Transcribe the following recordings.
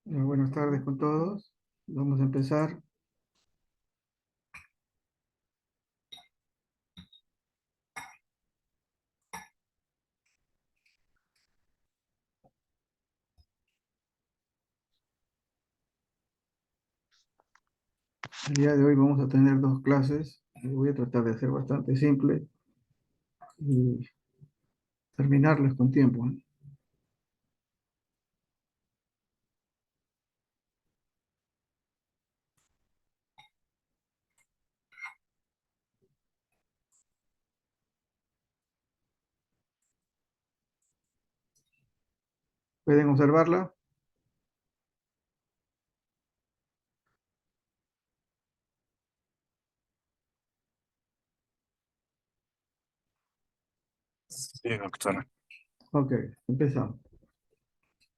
Buenas tardes con todos. Vamos a empezar. El día de hoy vamos a tener dos clases. Voy a tratar de hacer bastante simple y terminarles con tiempo, ¿no? ¿Pueden observarla? Sí, doctora. Ok, empezamos.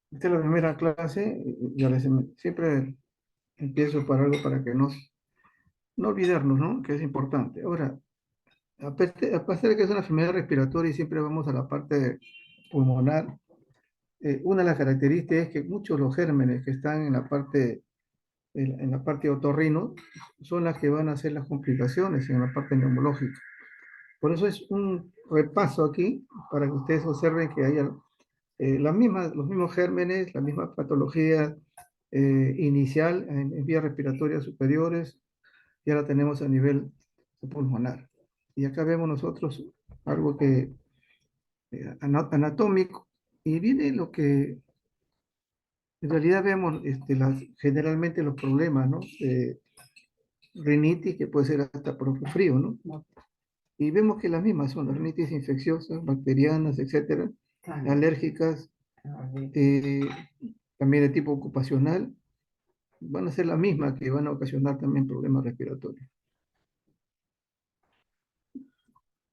Esta es la primera clase. Siempre empiezo para algo para que no olvidarnos, ¿no? Que es importante. Ahora, a pesar de que es una enfermedad respiratoria y siempre vamos a la parte pulmonar, una de las características es que muchos de los gérmenes que están en la parte otorrino son las que van a hacer las complicaciones en la parte neumológica. Por eso es un repaso aquí para que ustedes observen que hay los mismos gérmenes, la misma patología inicial en vías respiratorias superiores, y ahora tenemos a nivel pulmonar. Y acá vemos nosotros algo que anatómico, y viene lo que en realidad vemos generalmente los problemas, ¿no? Rinitis, que puede ser hasta por frío, ¿no? Y vemos que las mismas son las rinitis infecciosas, bacterianas, etcétera, alérgicas, eh, también de tipo ocupacional, van a ser las mismas que van a ocasionar también problemas respiratorios.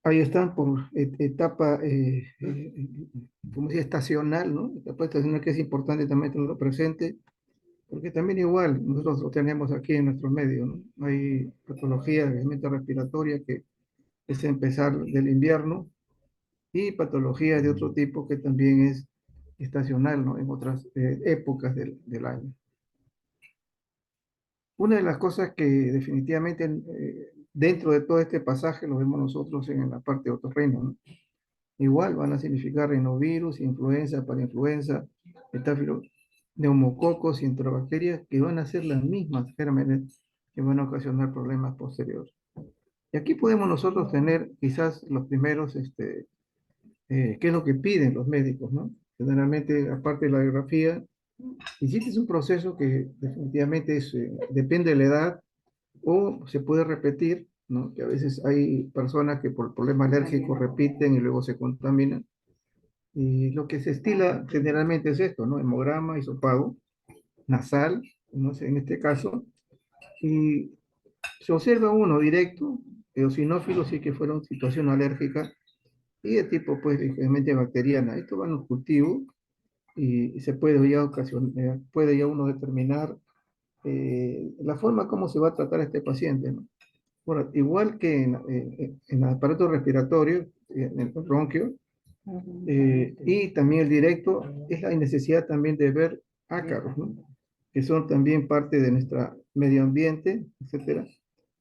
Ahí están por etapa, como decía, estacional, ¿no? Etapa estacional, que es importante también tenerlo presente, porque también igual nosotros lo tenemos aquí en nuestro medio, ¿no? Hay patologías realmente respiratorias que es empezar del invierno, y patologías de otro tipo que también es estacional, ¿no? En otras épocas del año. Una de las cosas que definitivamente dentro de todo este pasaje lo vemos nosotros en la parte de otorrino, ¿no? Igual van a significar rinovirus, influenza, parainfluenza, metáfilo, neumococos y enterobacterias, que van a ser las mismas gérmenes que van a ocasionar problemas posteriores. Y aquí podemos nosotros tener quizás los primeros qué es lo que piden los médicos, ¿no? Generalmente, aparte de la biografía, y sí que es un proceso que definitivamente depende de la edad o se puede repetir, ¿no? Que a veces hay personas que por problemas alérgicos repiten y luego se contaminan. Y lo que se estila generalmente es esto, ¿no? Hemograma, hisopado, nasal, no sé, en este caso, y se observa uno directo, eosinófilo, sí que fueron situación alérgica, y de tipo, pues, ligeramente bacteriana. Esto va en los cultivos y se puede ya puede ya uno determinar la forma como se va a tratar a este paciente, ¿no? Bueno, igual que en el aparato respiratorio, en el bronquio, y también el directo, es la necesidad también de ver ácaros, ¿no? Que son también parte de nuestro medio ambiente, etcétera,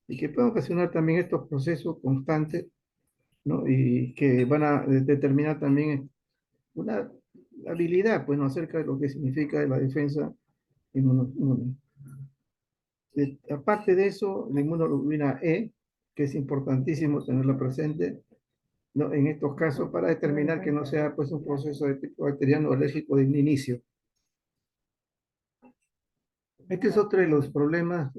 y que pueden ocasionar también estos procesos constantes, ¿no? Y que van a determinar también una habilidad, pues, ¿no? Acerca de lo que significa la defensa inmune. Aparte de eso, la inmunoglobulina E, que es importantísimo tenerla presente, ¿no? En estos casos para determinar que no sea, pues, un proceso de tipo bacteriano o alérgico de inicio. Este es otro de los problemas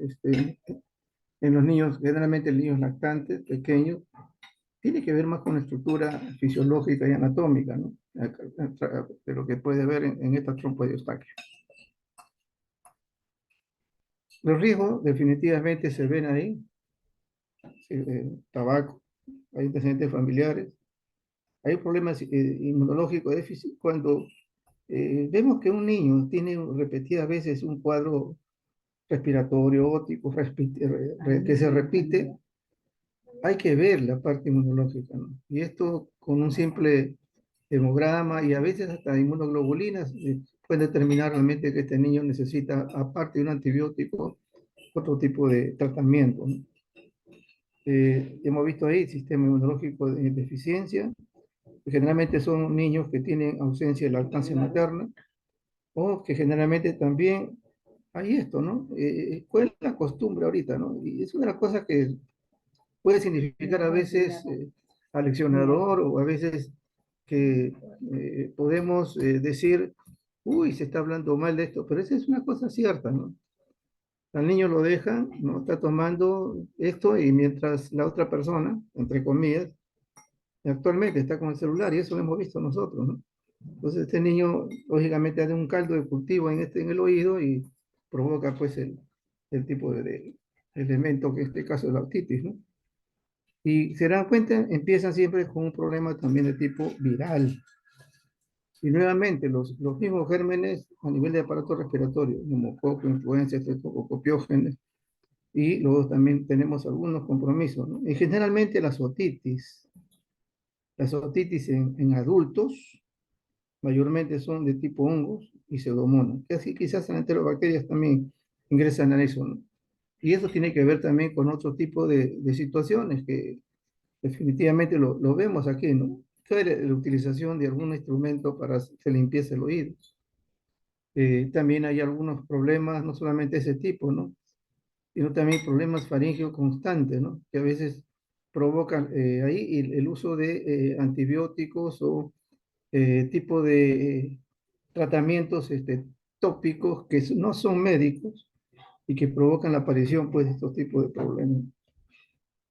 en los niños, generalmente en niños lactantes, pequeños, tiene que ver más con la estructura fisiológica y anatómica, ¿no? De lo que puede ver en esta trompa de Eustaquio. Los riesgos definitivamente se ven ahí: tabaco, hay antecedentes familiares, hay problemas inmunológicos, déficit, cuando vemos que un niño tiene repetidas veces un cuadro respiratorio ótico que se repite, hay que ver la parte inmunológica, ¿no? Y esto con un simple hemograma y a veces hasta inmunoglobulinas pueden determinar realmente que este niño necesita, aparte de un antibiótico, otro tipo de tratamiento, ¿no? Hemos visto ahí sistema inmunológico de deficiencia, generalmente son niños que tienen ausencia de lactancia materna o que generalmente también hay esto, ¿no? ¿Cuál es la costumbre ahorita, no? Y es una de las cosas que puede significar a veces aleccionador o a veces que podemos decir, uy, se está hablando mal de esto, pero esa es una cosa cierta, ¿no? Al niño lo dejan, ¿no? Está tomando esto y mientras la otra persona, entre comillas, actualmente está con el celular y eso lo hemos visto nosotros, ¿no? Entonces este niño, lógicamente, hace un caldo de cultivo en el oído y provoca pues el tipo de elemento que en este caso es la otitis, ¿no? Y se dan cuenta, empiezan siempre con un problema también de tipo viral. Y nuevamente, los mismos gérmenes a nivel de aparato respiratorio, neumococo, influenza, estreptocopiógenes, y luego también tenemos algunos compromisos, ¿no? Y generalmente las otitis en adultos, mayormente son de tipo hongos y pseudomonas, que así quizás las enterobacterias también ingresan a eso, ¿no? Y eso tiene que ver también con otro tipo de situaciones que definitivamente lo vemos aquí, ¿no? Fue la utilización de algún instrumento para hacer limpieza del oído. También hay algunos problemas, no solamente ese tipo, ¿no? Sino también problemas faringeos constantes, ¿no? Que a veces provocan ahí el uso de antibióticos o tipo de tratamientos tópicos que no son médicos y que provocan la aparición pues, de estos tipos de problemas.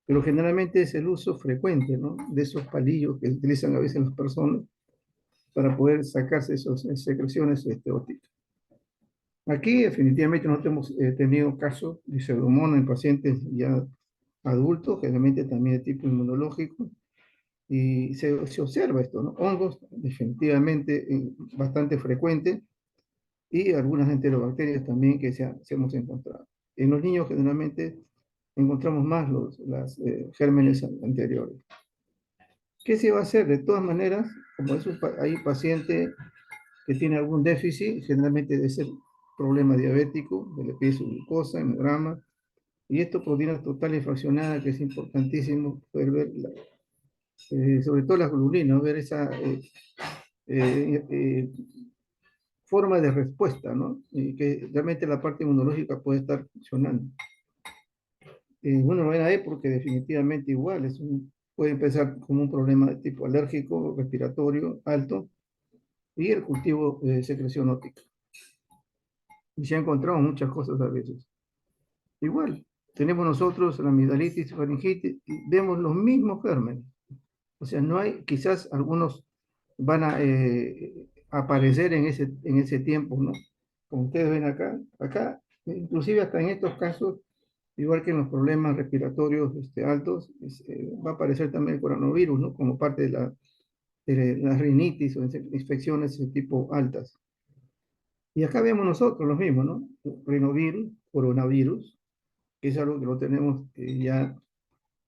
Pero generalmente es el uso frecuente, ¿no? De esos palillos que utilizan a veces las personas para poder sacarse esas secreciones ópticas. Aquí definitivamente no hemos tenido casos de pseudomonas en pacientes ya adultos, generalmente también de tipo inmunológico, y se observa esto, ¿no? Hongos definitivamente bastante frecuente y algunas enterobacterias también que se hemos encontrado. En los niños generalmente encontramos más las gérmenes anteriores. ¿Qué se va a hacer? De todas maneras, como hay un paciente que tiene algún déficit, generalmente de ser problema diabético, de le pide su glucosa, hemograma, y esto proteína total y fraccionada, que es importantísimo poder ver, sobre todo las glulinas, ver esa eh, eh, forma de respuesta, ¿no? Y que realmente la parte inmunológica puede estar funcionando. Bueno, no era porque definitivamente igual, puede empezar como un problema de tipo alérgico, respiratorio alto, y el cultivo de secreción óptica. Y se han encontrado muchas cosas a veces. Igual, tenemos nosotros la amigdalitis, faringitis, y vemos los mismos gérmenes. O sea, no hay, quizás algunos van a aparecer en ese tiempo, ¿no? Como ustedes ven acá, inclusive hasta en estos casos, igual que en los problemas respiratorios altos, va a aparecer también el coronavirus, ¿no? Como parte de la rinitis o infecciones de tipo altas. Y acá vemos nosotros los mismos, ¿no? Rinovirus, coronavirus, que es algo que lo tenemos ya,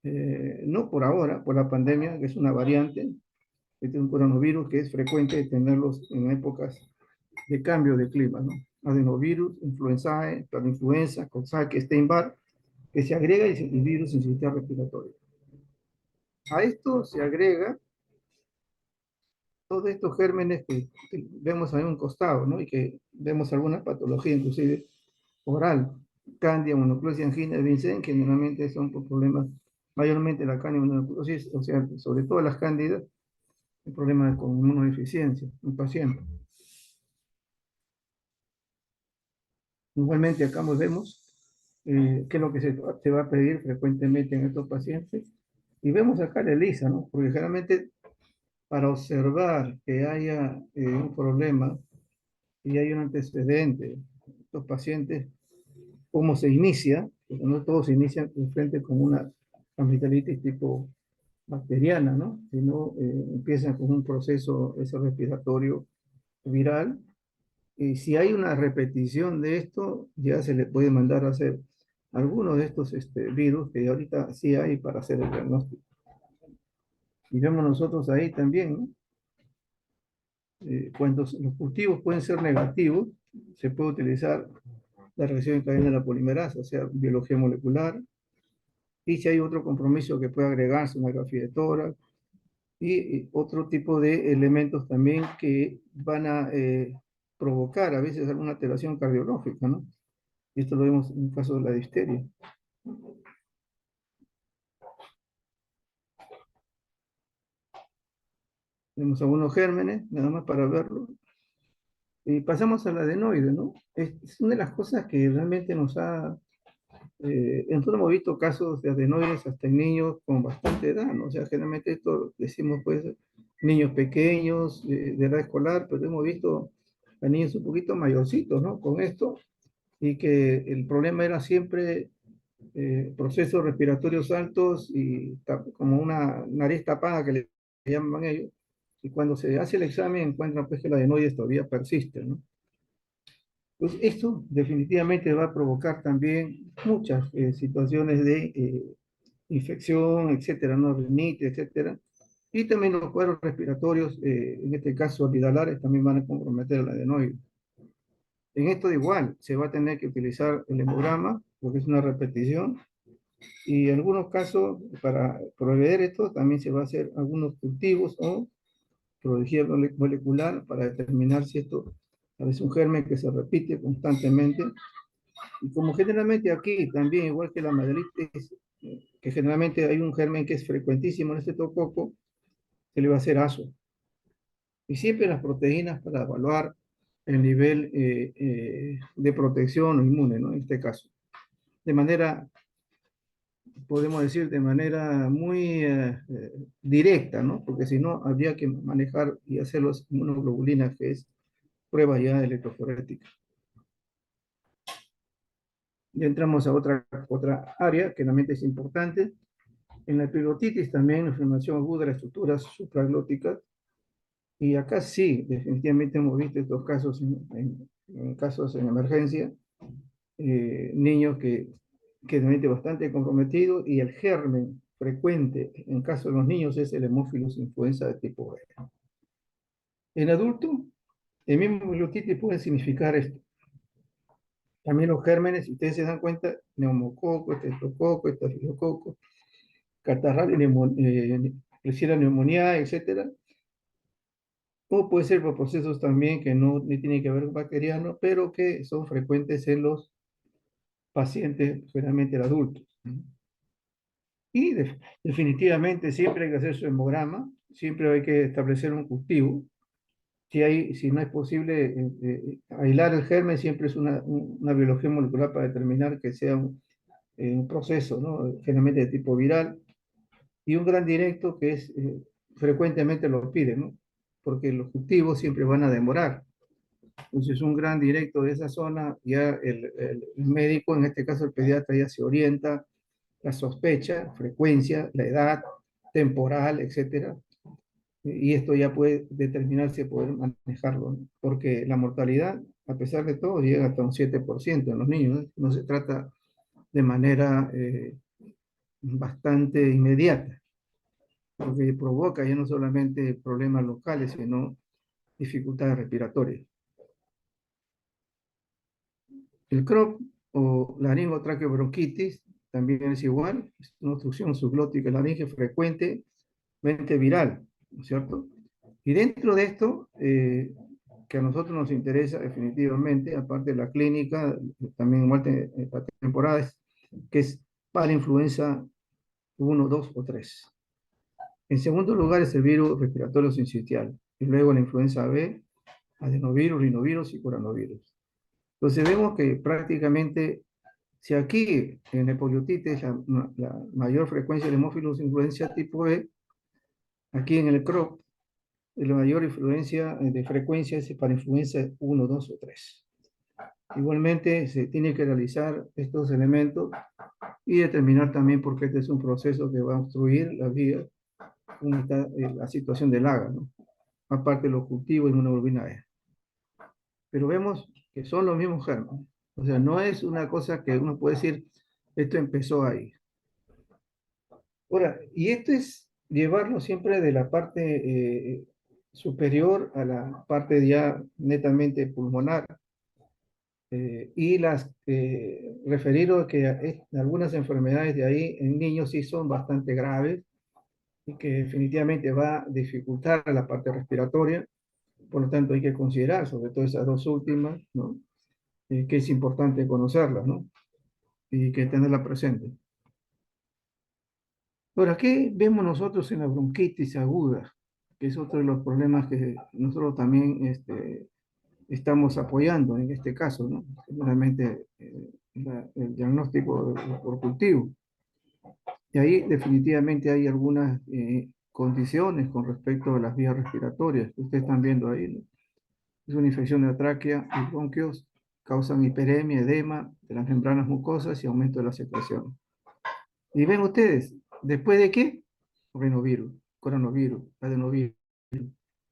no por ahora, por la pandemia, que es una variante, este es un coronavirus que es frecuente tenerlos en épocas de cambio de clima, ¿no? Adenovirus, influenzae, parainfluenza, Coxsackie, Steinbar, que se agrega y virus en sistema respiratorio. A esto se agrega todos estos gérmenes que vemos ahí a un costado, ¿no? Y que vemos alguna patología, inclusive oral, Candida, monoclosis, angina, Vincent, que normalmente son por problemas, mayormente la Candida, monoclosis, o sea, sobre todo las cándidas, el problema con inmunodeficiencia en paciente. Igualmente acá vemos qué es lo que se va a pedir frecuentemente en estos pacientes. Y vemos acá la ELISA, ¿no? Porque generalmente para observar que haya un problema y hay un antecedente, estos pacientes, cómo se inicia, porque no todos se inician frente con una amigdalitis tipo bacteriana, ¿no? Sino empiezan con un proceso ese respiratorio viral. Y si hay una repetición de esto, ya se le puede mandar a hacer algunos de estos virus que ahorita sí hay para hacer el diagnóstico. Y vemos nosotros ahí también, ¿no? Cuando los cultivos pueden ser negativos, se puede utilizar la reacción en cadena de la polimerasa, o sea, biología molecular, y si hay otro compromiso que puede agregarse, una grafía de tórax, y otro tipo de elementos también que van a provocar a veces alguna alteración cardiológica, ¿no? Y esto lo vemos en el caso de la difteria. Tenemos algunos gérmenes, nada más para verlo. Y pasamos al adenoide, ¿no? Es una de las cosas que realmente nos ha... nosotros hemos visto casos de adenoides hasta en niños con bastante edad, ¿no? O sea, generalmente esto decimos, pues, niños pequeños, de edad escolar, pero hemos visto a niños un poquito mayorcitos, ¿no? Con esto, y que el problema era siempre procesos respiratorios altos y como una nariz tapada que le llaman ellos, y cuando se hace el examen encuentran pues que la adenoides todavía persiste, ¿no? Pues esto definitivamente va a provocar también muchas situaciones de infección, etcétera, ¿no? Rinitis, etcétera. Y también los cuadros respiratorios, en este caso amigdalares, también van a comprometer la adenoide. En esto igual, se va a tener que utilizar el hemograma, porque es una repetición, y en algunos casos, para proveer esto, también se va a hacer algunos cultivos o biología molecular para determinar si esto es un germen que se repite constantemente. Y como generalmente aquí también, igual que la amigdalitis, que generalmente hay un germen que es frecuentísimo en este tococo, se le va a hacer ASO. Y siempre las proteínas para evaluar el nivel de protección o inmune, ¿no? En este caso. De manera, podemos decir, de manera muy directa, ¿no? Porque si no, habría que manejar y hacer las inmunoglobulinas, que es prueba ya electroforética. Ya entramos a otra área que realmente es importante. En la epiglottitis también, inflamación aguda de las estructuras supraglóticas. Y acá sí, definitivamente hemos visto estos casos en casos en emergencia, niños que realmente bastante comprometidos, y el germen frecuente en caso de los niños es el Haemophilus influenza de tipo B. En adulto, el mismo epiglottitis puede significar esto. También los gérmenes, si ustedes se dan cuenta, neumococo, estreptococo, estafilococo, catarral, Klebsiella pneumoniae, etcétera. O puede ser por procesos también que no tienen que ver con bacterianos, pero que son frecuentes en los pacientes, generalmente adultos. Y definitivamente siempre hay que hacer su hemograma, siempre hay que establecer un cultivo. Si no es posible aislar el germen, siempre es una biología molecular para determinar que sea un proceso, ¿no? Generalmente de tipo viral. Y un gran directo que es, frecuentemente lo piden, ¿no? Porque los cultivos siempre van a demorar. Entonces, un gran directo de esa zona, ya el médico, en este caso el pediatra, ya se orienta, la sospecha, frecuencia, la edad, temporal, etcétera. Y esto ya puede determinarse, poder manejarlo, ¿no? Porque la mortalidad, a pesar de todo, llega hasta un 7% en los niños, ¿no? No se trata de manera bastante inmediata, porque provoca ya no solamente problemas locales, sino dificultades respiratorias. El CROP o laringotraqueobronquitis también es igual, es una obstrucción subglótica laringe frecuentemente viral, ¿no es cierto? Y dentro de esto, que a nosotros nos interesa definitivamente, aparte de la clínica, también muerte la temporada, que es para influenza 1, 2 o 3. En segundo lugar es el virus respiratorio sincitial, y luego la influenza B, adenovirus, rinovirus y coronavirus. Entonces vemos que prácticamente, si aquí en el poliotitis la mayor frecuencia de hemófilos influencia tipo B, aquí en el CROP la mayor influencia de frecuencia es para influenza 1, 2 o 3. Igualmente se tiene que realizar estos elementos y determinar también porque este es un proceso que va a obstruir la vía, como está la situación del AGA, ¿no? Aparte de los cultivos de inmunoglobulina E. Pero vemos que son los mismos gérmenes. O sea, no es una cosa que uno puede decir, esto empezó ahí. Ahora, y esto es llevarlo siempre de la parte superior a la parte ya netamente pulmonar. Y referido a que algunas enfermedades de ahí en niños sí son bastante graves y que definitivamente va a dificultar la parte respiratoria. Por lo tanto, hay que considerar sobre todo esas dos últimas, ¿no? Que es importante conocerlas, ¿no? Y que tenerla presente. Ahora, ¿qué vemos nosotros en la bronquitis aguda? Que es otro de los problemas que nosotros también estamos apoyando en este caso, ¿no? Generalmente el diagnóstico por cultivo. Y ahí definitivamente hay algunas condiciones con respecto a las vías respiratorias que ustedes están viendo ahí, ¿no? Es una infección de la tráquea y bronquios, causan hiperemia, edema de las membranas mucosas y aumento de la secreción. Y ven ustedes, ¿después de qué? Rinovirus, coronavirus, adenovirus,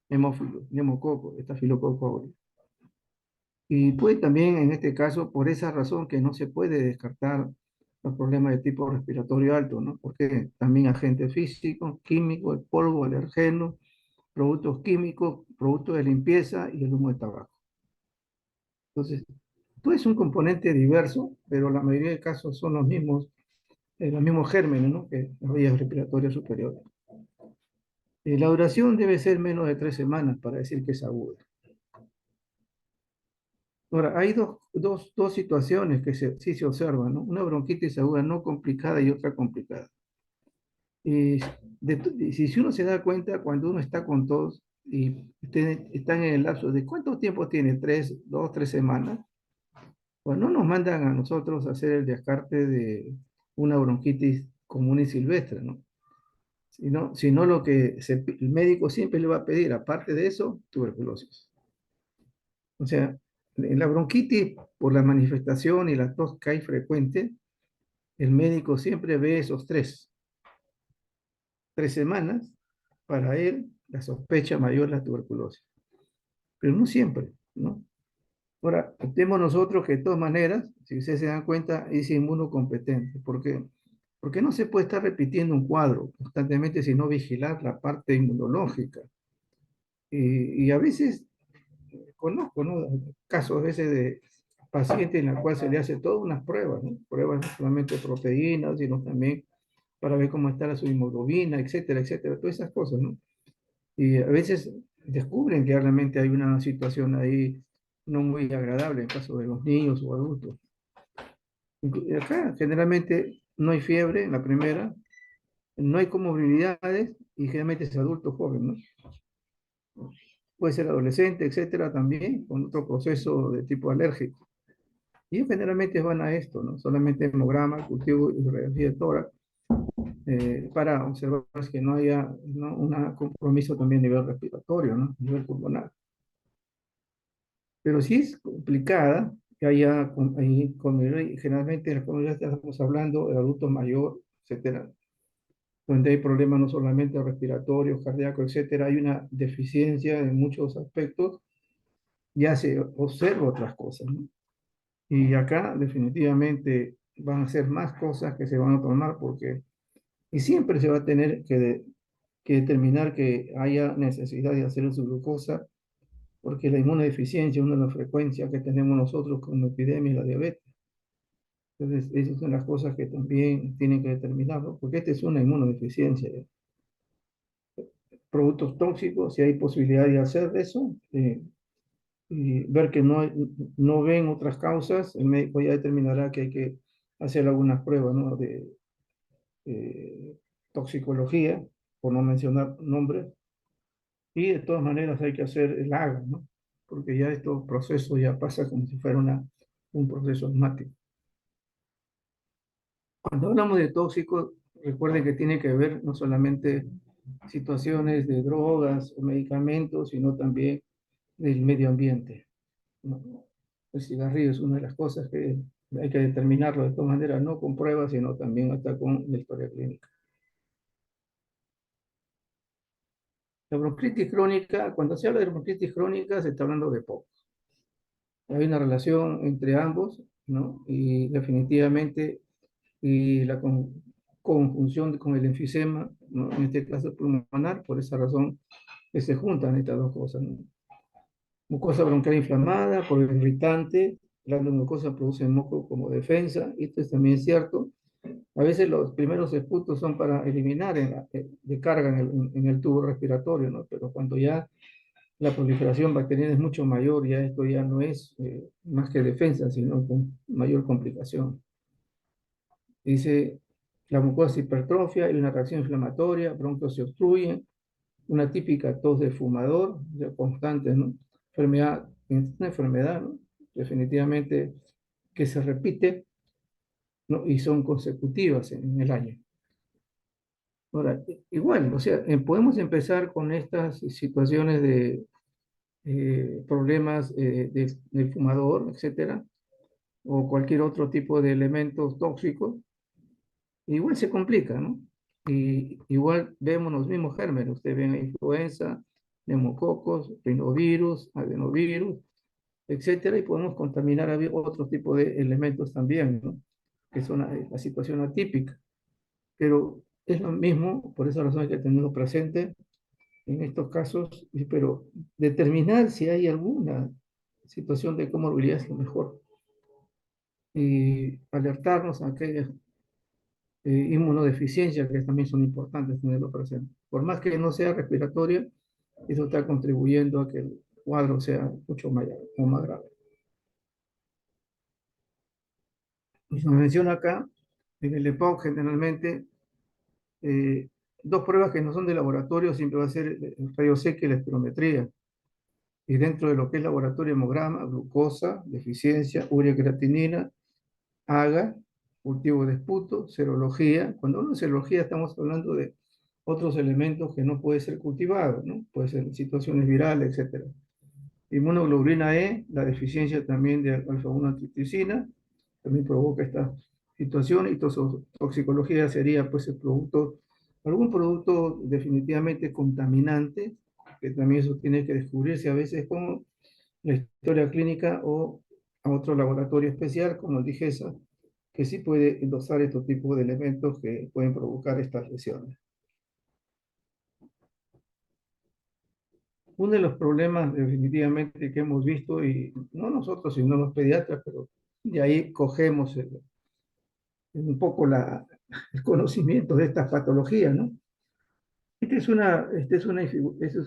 hemófilo, neumococo, estafilococo aureus. Y pues también en este caso, por esa razón que no se puede descartar los problemas de tipo respiratorio alto, ¿no? Porque también agentes físicos, químicos, el polvo, alergenos, productos químicos, productos de limpieza y el humo de tabaco. Entonces, todo es un componente diverso, pero la mayoría de casos son los mismos gérmenes, ¿no? Que las vías respiratorias superiores. La duración debe ser menos de 3 semanas para decir que es aguda. Ahora, hay dos situaciones que sí se observan, ¿no? Una bronquitis aguda no complicada y otra complicada. Y si uno se da cuenta, cuando uno está con tos y ustedes están en el lapso de ¿cuánto tiempo tiene? 2, 3 semanas. Pues no nos mandan a nosotros a hacer el descarte de una bronquitis común y silvestre, ¿no? Sino lo que el médico siempre le va a pedir, aparte de eso, tuberculosis. O sea, en la bronquitis, por la manifestación y la tos que hay frecuente, el médico siempre ve esos 3 semanas, para él la sospecha mayor es la tuberculosis. Pero no siempre, ¿no? Ahora, tenemos nosotros que de todas maneras, si ustedes se dan cuenta, es inmunocompetente. ¿Por qué? Porque no se puede estar repitiendo un cuadro constantemente, sino vigilar la parte inmunológica. Y a veces conozco, ¿no? Casos a veces de pacientes en los cuales se le hace todas unas pruebas, ¿no? Pruebas no solamente de proteínas, sino también para ver cómo está la su hemoglobina, etcétera, etcétera, todas esas cosas, ¿no? Y a veces descubren que realmente hay una situación ahí no muy agradable en caso de los niños o adultos. Acá generalmente no hay fiebre en la primera, no hay comorbilidades y generalmente es adulto joven, ¿no? Puede ser adolescente, etcétera, también, con otro proceso de tipo alérgico. Y ellos generalmente van a esto, ¿no? Solamente hemograma, cultivo y radiografía de tórax, para observar que no haya, ¿no? Un compromiso también a nivel respiratorio, ¿no? A nivel pulmonar. Pero sí es complicada que haya generalmente en la comunidad estamos hablando de adultos mayores, etcétera, donde hay problemas no solamente respiratorios, cardíacos, etcétera, hay una deficiencia en muchos aspectos, ya se observa otras cosas, ¿no? Y acá definitivamente van a ser más cosas que se van a tomar y siempre se va a tener que determinar que haya necesidad de hacer su glucosa, porque la inmunodeficiencia es una de las frecuencias que tenemos nosotros como epidemia y la diabetes. Entonces, esas son las cosas que también tienen que determinarlo, porque esta es una inmunodeficiencia. Productos tóxicos, si hay posibilidad de hacer eso, y ver que no ven otras causas, el médico ya determinará que hay que hacer algunas pruebas, ¿no? De toxicología, por no mencionar nombres, y de todas maneras hay que hacer el AGA, ¿no? Porque ya estos procesos ya pasa como si fuera un proceso asmático. Cuando hablamos de tóxicos, recuerden que tiene que ver no solamente situaciones de drogas o medicamentos, sino también del medio ambiente, ¿no? El cigarrillo es una de las cosas que hay que determinarlo de todas maneras, no con pruebas, sino también hasta con la historia clínica. La bronquitis crónica, cuando se habla de bronquitis crónica, se está hablando de POC. Hay una relación entre ambos, ¿no? Y definitivamente, y la conjunción con el enfisema, ¿no? En este caso pulmonar, por esa razón que se juntan estas dos cosas, ¿no? Mucosa bronquial inflamada por el irritante, la mucosa produce moco como defensa, y esto también es cierto. A veces los primeros esputos son para eliminar de carga en el tubo respiratorio, ¿no? Pero cuando ya la proliferación bacteriana es mucho mayor, ya esto ya no es más que defensa, sino con mayor complicación. Dice, la mucosa se hipertrofia y una reacción inflamatoria, bronquios se obstruyen, una típica tos de fumador, ya constante, ¿no? Enfermedad, es una enfermedad, ¿no? Definitivamente que se repite, ¿no? Y son consecutivas en el año. Ahora, igual, o sea, podemos empezar con estas situaciones de problemas del fumador, etcétera, o cualquier otro tipo de elementos tóxicos, igual se complica, ¿no? Y igual vemos los mismos gérmenes, usted ve influenza, neumococos, rinovirus, adenovirus, etcétera, y podemos contaminar a otro tipo de elementos también, ¿no? Que son la situación atípica. Pero es lo mismo, por esa razón hay que tenerlo presente en estos casos, pero determinar si hay alguna situación de comorbilidad es lo mejor. Y alertarnos a aquellas inmunodeficiencias que también son importantes tenerlo presente. Por más que no sea respiratoria, eso está contribuyendo a que el cuadro sea mucho mayor o más grave. Y se menciona acá, en el EPOC generalmente, eh, dos pruebas que no son de laboratorio, siempre va a ser el rayos X y la espirometría. Y dentro de lo que es laboratorio hemograma, glucosa, deficiencia, urea creatinina, AGA, cultivo de esputo, serología. Cuando hablo de serología estamos hablando de otros elementos que no pueden ser cultivados, ¿no? Puede ser situaciones virales, etcétera. Inmunoglobulina E, la deficiencia también de alfa-1 antitricina, también provoca esta situación, y toxicología sería pues el producto, algún producto definitivamente contaminante, que también eso tiene que descubrirse a veces con la historia clínica o a otro laboratorio especial como el DIGESA, que sí puede endosar estos tipos de elementos que pueden provocar estas lesiones. Uno de los problemas definitivamente que hemos visto, y no nosotros, sino los pediatras, pero de ahí cogemos un poco el conocimiento de estas patologías, ¿no? Esta es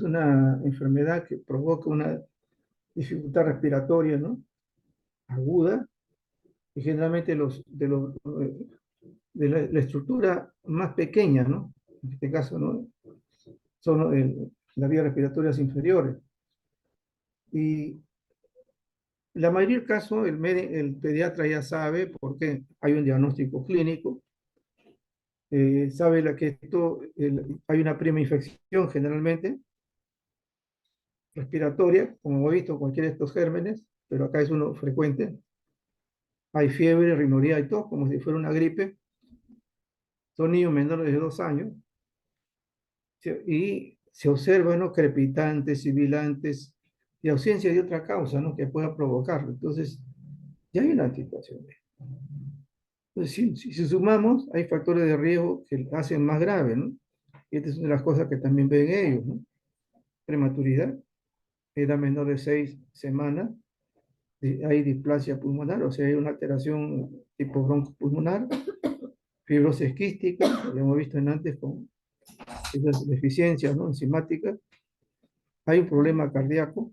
una enfermedad que provoca una dificultad respiratoria, ¿no? Aguda, y generalmente de la estructura más pequeña, ¿no? En este caso, ¿no? Son las vías respiratorias inferiores. Y la mayoría del caso, el pediatra ya sabe porque hay un diagnóstico clínico, sabe que hay una prima infección generalmente respiratoria, como hemos visto, cualquiera de estos gérmenes, pero acá es uno frecuente. Hay fiebre, rinoría y tos, como si fuera una gripe. Son niños menores de 2 años. Y se observan, ¿no?, crepitantes, sibilantes y ausencia de otra causa, ¿no?, que pueda provocarlo. Entonces, ya hay una situación. Entonces, si sumamos, hay factores de riesgo que hacen más grave, ¿no? Y esta es una de las cosas que también ven ellos, ¿no? Prematuridad, edad menor de 6 semanas, hay displasia pulmonar, o sea, hay una alteración tipo broncopulmonar, fibrosis quística, lo hemos visto en antes con esas deficiencias, ¿no?, enzimáticas, hay un problema cardíaco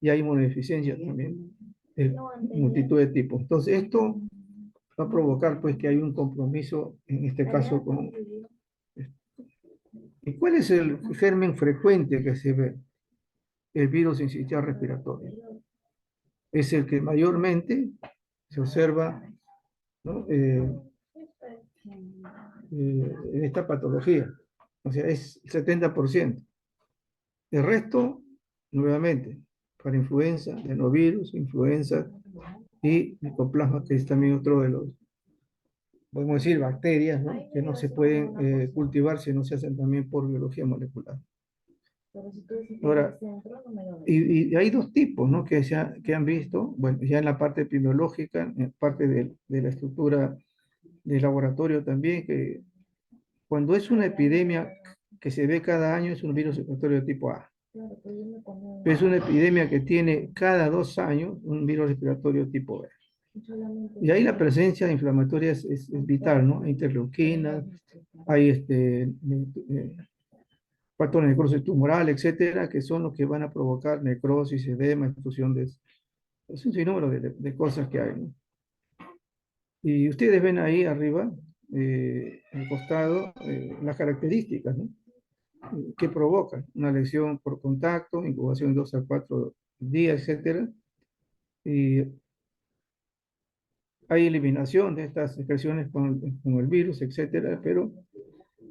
y hay inmunodeficiencia también, de multitud de tipos. Entonces, esto va a provocar pues que hay un compromiso, en este caso, con... ¿Y cuál es el germen frecuente que se ve? El virus sincitial respiratorio. Es el que mayormente se observa, ¿no?, en esta patología. O sea, es el 70%. El resto, nuevamente, para influenza, adenovirus, influenza y micoplasma, que es también otro de los, podemos decir, bacterias, ¿no?, que no se pueden cultivar si no se hacen también por biología molecular. Ahora, y hay dos tipos, ¿no?, que han visto, bueno, ya en la parte epidemiológica, en parte de la estructura de laboratorio también, que cuando es una epidemia que se ve cada año es un virus respiratorio tipo A. Pero es una epidemia que tiene cada 2 años un virus respiratorio tipo B. Y ahí la presencia inflamatoria es vital, ¿no? Hay interleuquinas, hay factores de necrosis tumoral, etcétera, que son los que van a provocar necrosis, edema, extrusión de... Es un sinnúmero de cosas que hay, ¿no? Y ustedes ven ahí arriba, al costado, las características, ¿no? Que provocan una lesión por contacto, incubación de 2 a 4 días, etcétera. Y hay eliminación de estas secreciones con el virus, etcétera, pero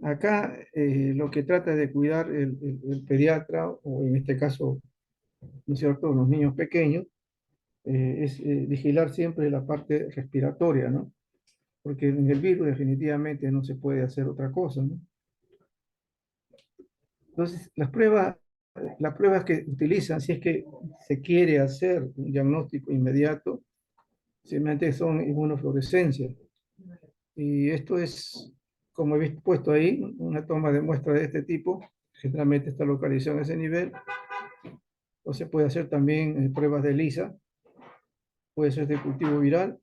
acá lo que trata de cuidar el pediatra, o en este caso, ¿no es cierto?, los niños pequeños, es vigilar siempre la parte respiratoria, ¿no? Porque en el virus definitivamente no se puede hacer otra cosa, ¿no? Entonces, las pruebas que utilizan, si es que se quiere hacer un diagnóstico inmediato, simplemente son inmunofluorescencia. Y esto es, como he puesto ahí, una toma de muestra de este tipo, generalmente está localizado en ese nivel, o se puede hacer también pruebas de ELISA, puede ser de cultivo viral,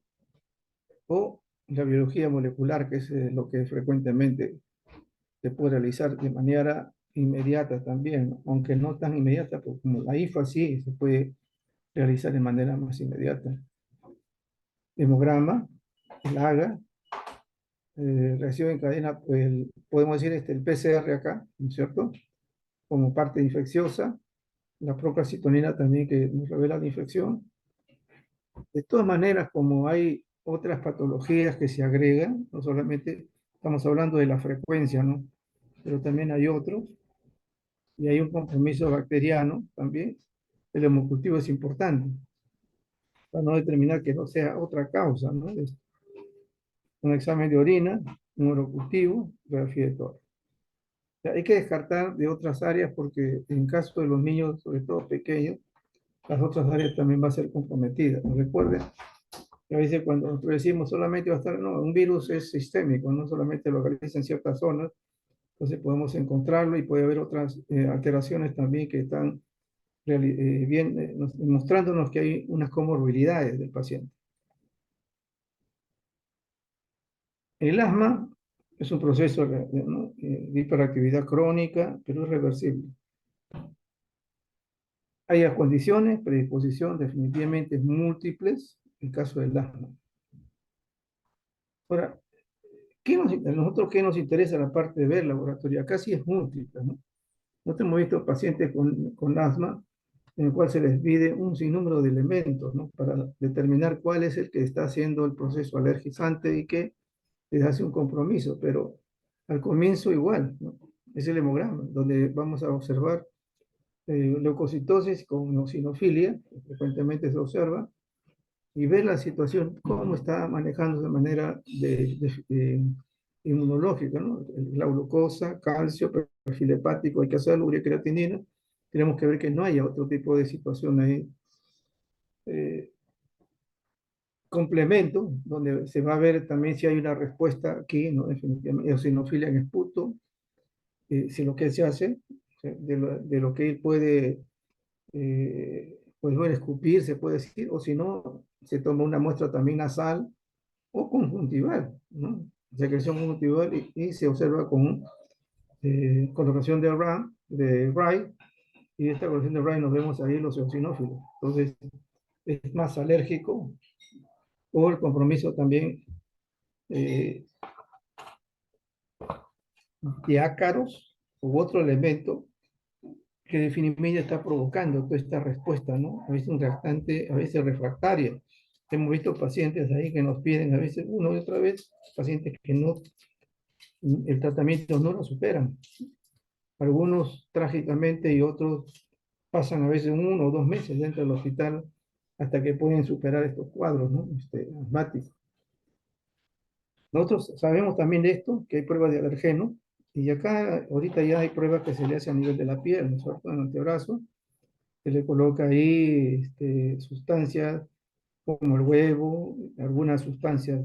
o la biología molecular, que es lo que frecuentemente se puede realizar de manera inmediata también, ¿no? Aunque no tan inmediata, porque como la IFA sí se puede realizar de manera más inmediata. Hemograma, el AGA, reacción en cadena, pues, podemos decir el PCR acá, ¿no es cierto? Como parte infecciosa, la procalcitonina también que nos revela la infección. De todas maneras, como hay otras patologías que se agregan, no solamente estamos hablando de la frecuencia, ¿no? Pero también hay otros, y hay un compromiso bacteriano también. El hemocultivo es importante para no determinar que no sea otra causa, ¿no? Un examen de orina, un hemocultivo, radiografía de tórax. O sea, hay que descartar de otras áreas porque en caso de los niños, sobre todo pequeños, las otras áreas también va a ser comprometida. Recuerden que a veces cuando nosotros decimos solamente va a estar, no, un virus es sistémico, no solamente localiza en ciertas zonas, entonces podemos encontrarlo y puede haber otras alteraciones también que están mostrándonos que hay unas comorbilidades del paciente. El asma es un proceso, ¿no?, de hiperactividad crónica, pero es reversible. Hay condiciones, predisposición definitivamente múltiples en caso del asma. Ahora, nosotros qué nos interesa la parte de ver laboratorio? Acá sí es múltiple, ¿no? Nosotros hemos visto pacientes con asma en el cual se les pide un sinnúmero de elementos, ¿no?, para determinar cuál es el que está haciendo el proceso alergizante y que les hace un compromiso, pero al comienzo igual, ¿no? Es el hemograma, donde vamos a observar leucocitosis con eosinofilia, que frecuentemente se observa, y ver la situación, cómo está manejando de manera inmunológica, ¿no? La glucosa, calcio, perfil hepático, hay que hacerlo, urea creatinina, tenemos que ver que no haya otro tipo de situación ahí. Complemento, donde se va a ver también si hay una respuesta aquí, ¿no? Definitivamente, eosinofilia en esputo, si lo que se hace, de lo que él puede, pues bueno, escupir, se puede decir, o si no, se toma una muestra también nasal o conjuntival, ¿no? Secreción conjuntival y se observa con coloración de Wright, y esta coloración de Wright nos vemos ahí los eosinófilos. Entonces, es más alérgico, o el compromiso también eh, de ácaros u otro elemento que definitivamente está provocando toda esta respuesta, ¿no? A veces un reactante, a veces refractaria. Hemos visto pacientes ahí que nos piden a veces una y otra vez, pacientes que no, el tratamiento no lo superan. Algunos trágicamente y otros pasan a veces 1 o 2 meses dentro del hospital hasta que pueden superar estos cuadros, ¿no? Asmáticos. Nosotros sabemos también de esto, que hay pruebas de alergeno, y acá ahorita ya hay pruebas que se le hace a nivel de la piel, ¿no es cierto?, en el antebrazo, se le coloca ahí sustancias como el huevo, algunas sustancias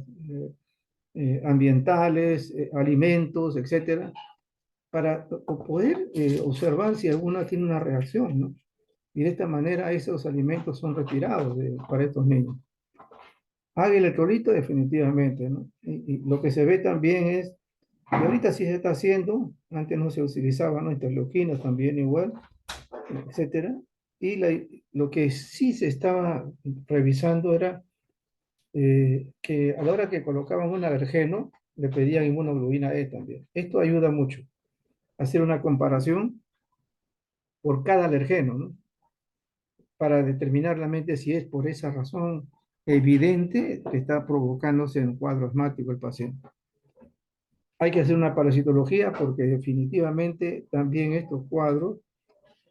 ambientales, alimentos, etcétera, para poder observar si alguna tiene una reacción, ¿no? Y de esta manera esos alimentos son retirados para estos niños. Hay electrolito definitivamente, ¿no? Y lo que se ve también es, y ahorita sí se está haciendo, antes no se utilizaba, ¿no? Interleuquinas también igual, etcétera. Y lo que sí se estaba revisando era que a la hora que colocaban un alergeno, le pedían inmunoglobulina E también. Esto ayuda mucho a hacer una comparación por cada alergeno, ¿no? Para determinar la mente si es por esa razón evidente que está provocándose en cuadro asmático el paciente. Hay que hacer una parasitología porque definitivamente también estos cuadros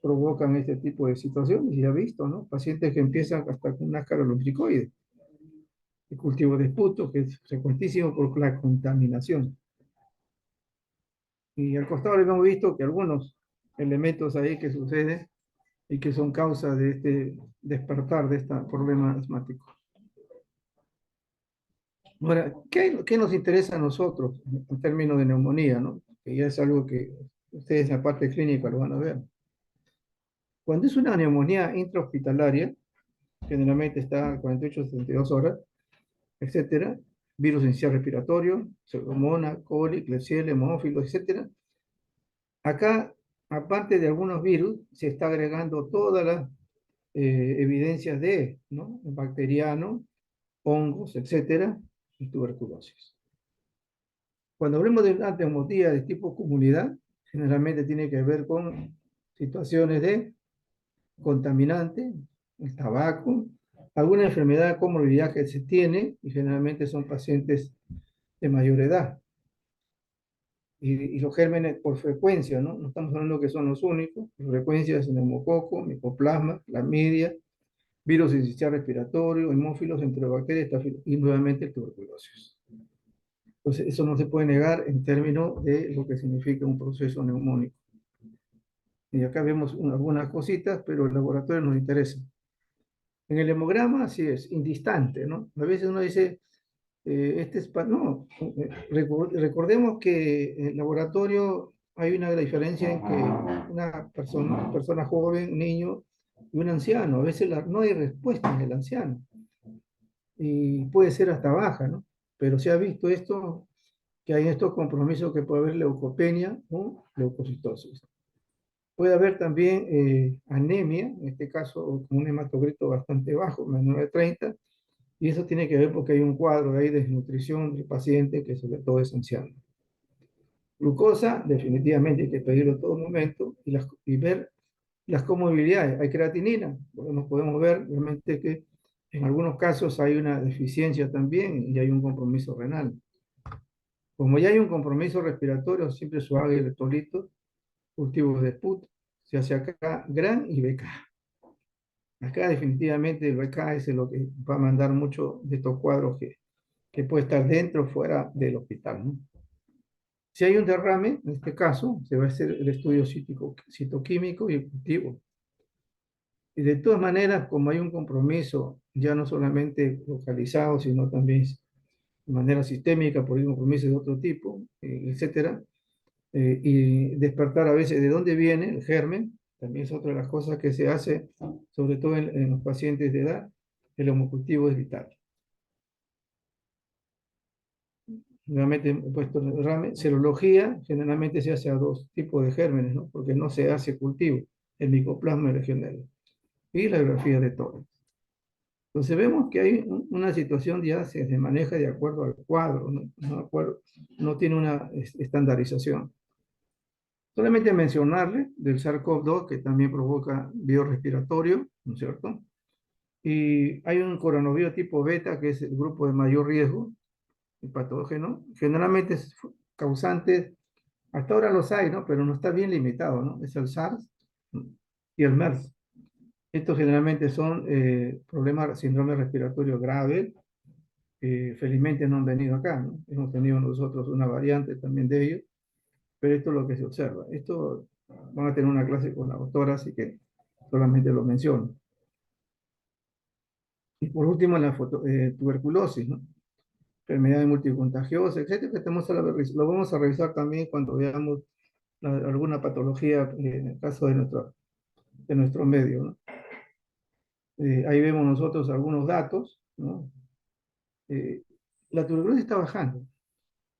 provocan este tipo de situaciones. Y ya visto, ¿no? Pacientes que empiezan hasta con una lumbricoide, el cultivo de esputo, que es frecuentísimo por la contaminación. Y al costado le hemos visto que algunos elementos ahí que suceden y que son causa de este despertar de este problema asmático. Ahora, ¿qué nos interesa a nosotros en términos de neumonía, ¿no? Que ya es algo que ustedes en la parte clínica lo van a ver. Cuando es una neumonía intrahospitalaria, generalmente está a 48 a 72 horas, etcétera, virus inicial respiratorio, pseudomonas, coli, klebsiella, hemófilos, etcétera. Acá, aparte de algunos virus, se está agregando todas las evidencias de, ¿no? Bacteriano, hongos, etcétera, y tuberculosis. Cuando hablemos de una neumonía de tipo comunidad, generalmente tiene que ver con situaciones de contaminante, el tabaco, alguna enfermedad, comorbilidad que se tiene, y generalmente son pacientes de mayor edad. Y los gérmenes por frecuencia, ¿no? No estamos hablando que son los únicos, por frecuencia es neumococo, micoplasma, clamidia, virus sincicial respiratorio, hemófilos, enterobacterias y nuevamente tuberculosis. Entonces, eso no se puede negar en términos de lo que significa un proceso neumónico. Y acá vemos algunas cositas, pero el laboratorio nos interesa. En el hemograma, así es, indistante, ¿no? A veces uno dice, este es no, recordemos que en el laboratorio hay una diferencia en que una persona joven, un niño y un anciano, a veces no hay respuesta en el anciano y puede ser hasta baja, ¿no? Pero se ha visto esto, que hay estos compromisos que puede haber leucopenia o leucocitosis. Puede haber también anemia, en este caso con un hematocrito bastante bajo, menor de 30, y eso tiene que ver porque hay un cuadro ahí de desnutrición del paciente que sobre todo es anciano. Glucosa, definitivamente hay que pedirlo en todo momento y ver las comorbilidades. Hay creatinina, podemos ver realmente que en algunos casos hay una deficiencia también y hay un compromiso renal. Como ya hay un compromiso respiratorio, siempre suave y electrolitos, cultivos de SPUT, se hace acá GRAN y BK. Acá definitivamente el BK es lo que va a mandar mucho de estos cuadros que puede estar dentro o fuera del hospital, ¿no? Si hay un derrame, en este caso, se va a hacer el estudio citoquímico y el cultivo. Y de todas maneras, como hay un compromiso ya no solamente localizado, sino también de manera sistémica por un compromiso de otro tipo, etcétera, y despertar a veces de dónde viene el germen, también es otra de las cosas que se hace, sobre todo en los pacientes de edad, el homocultivo es vital. Nuevamente he puesto el derrame. Serología generalmente se hace a dos tipos de gérmenes, ¿no? Porque no se hace cultivo, el micoplasma y legionela. Y la biografía de tórax. Entonces vemos que hay una situación ya se maneja de acuerdo al cuadro, ¿no? No tiene una estandarización. Solamente mencionarle del SARS-CoV-2 que también provoca biorrespiratorio, ¿no es cierto? Y hay un coronavirus tipo beta que es el grupo de mayor riesgo, el patógeno, generalmente es causante, hasta ahora los hay, ¿no? Pero no está bien limitado, ¿no? Es el SARS y el MERS. Estos generalmente son problemas, síndrome respiratorio grave. Felizmente no han venido acá, ¿no? Hemos tenido nosotros una variante también de ellos, pero esto es lo que se observa. Esto van a tener una clase con la doctora, así que solamente lo menciono. Y por último, la tuberculosis, ¿no? Enfermedades multicontagiosas, etcétera, que lo vamos a revisar también cuando veamos alguna patología en el caso de nuestro medio, ¿no? Ahí vemos nosotros algunos datos, ¿no? Eh, la tuberculosis está bajando,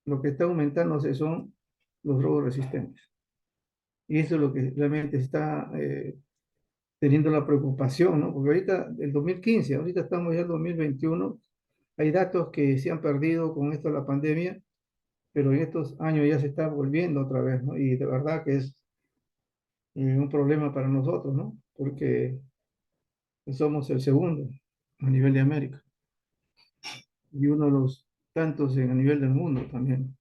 lo que está aumentándose son los drogos resistentes. Y eso es lo que realmente está teniendo la preocupación, ¿no? Porque ahorita, el 2015, ahorita estamos ya en el 2021, hay datos que se han perdido con esto de la pandemia, pero en estos años ya se está volviendo otra vez, ¿no? Y de verdad que es un problema para nosotros, ¿no? Porque somos el segundo a nivel de América y uno de los tantos a nivel del mundo también.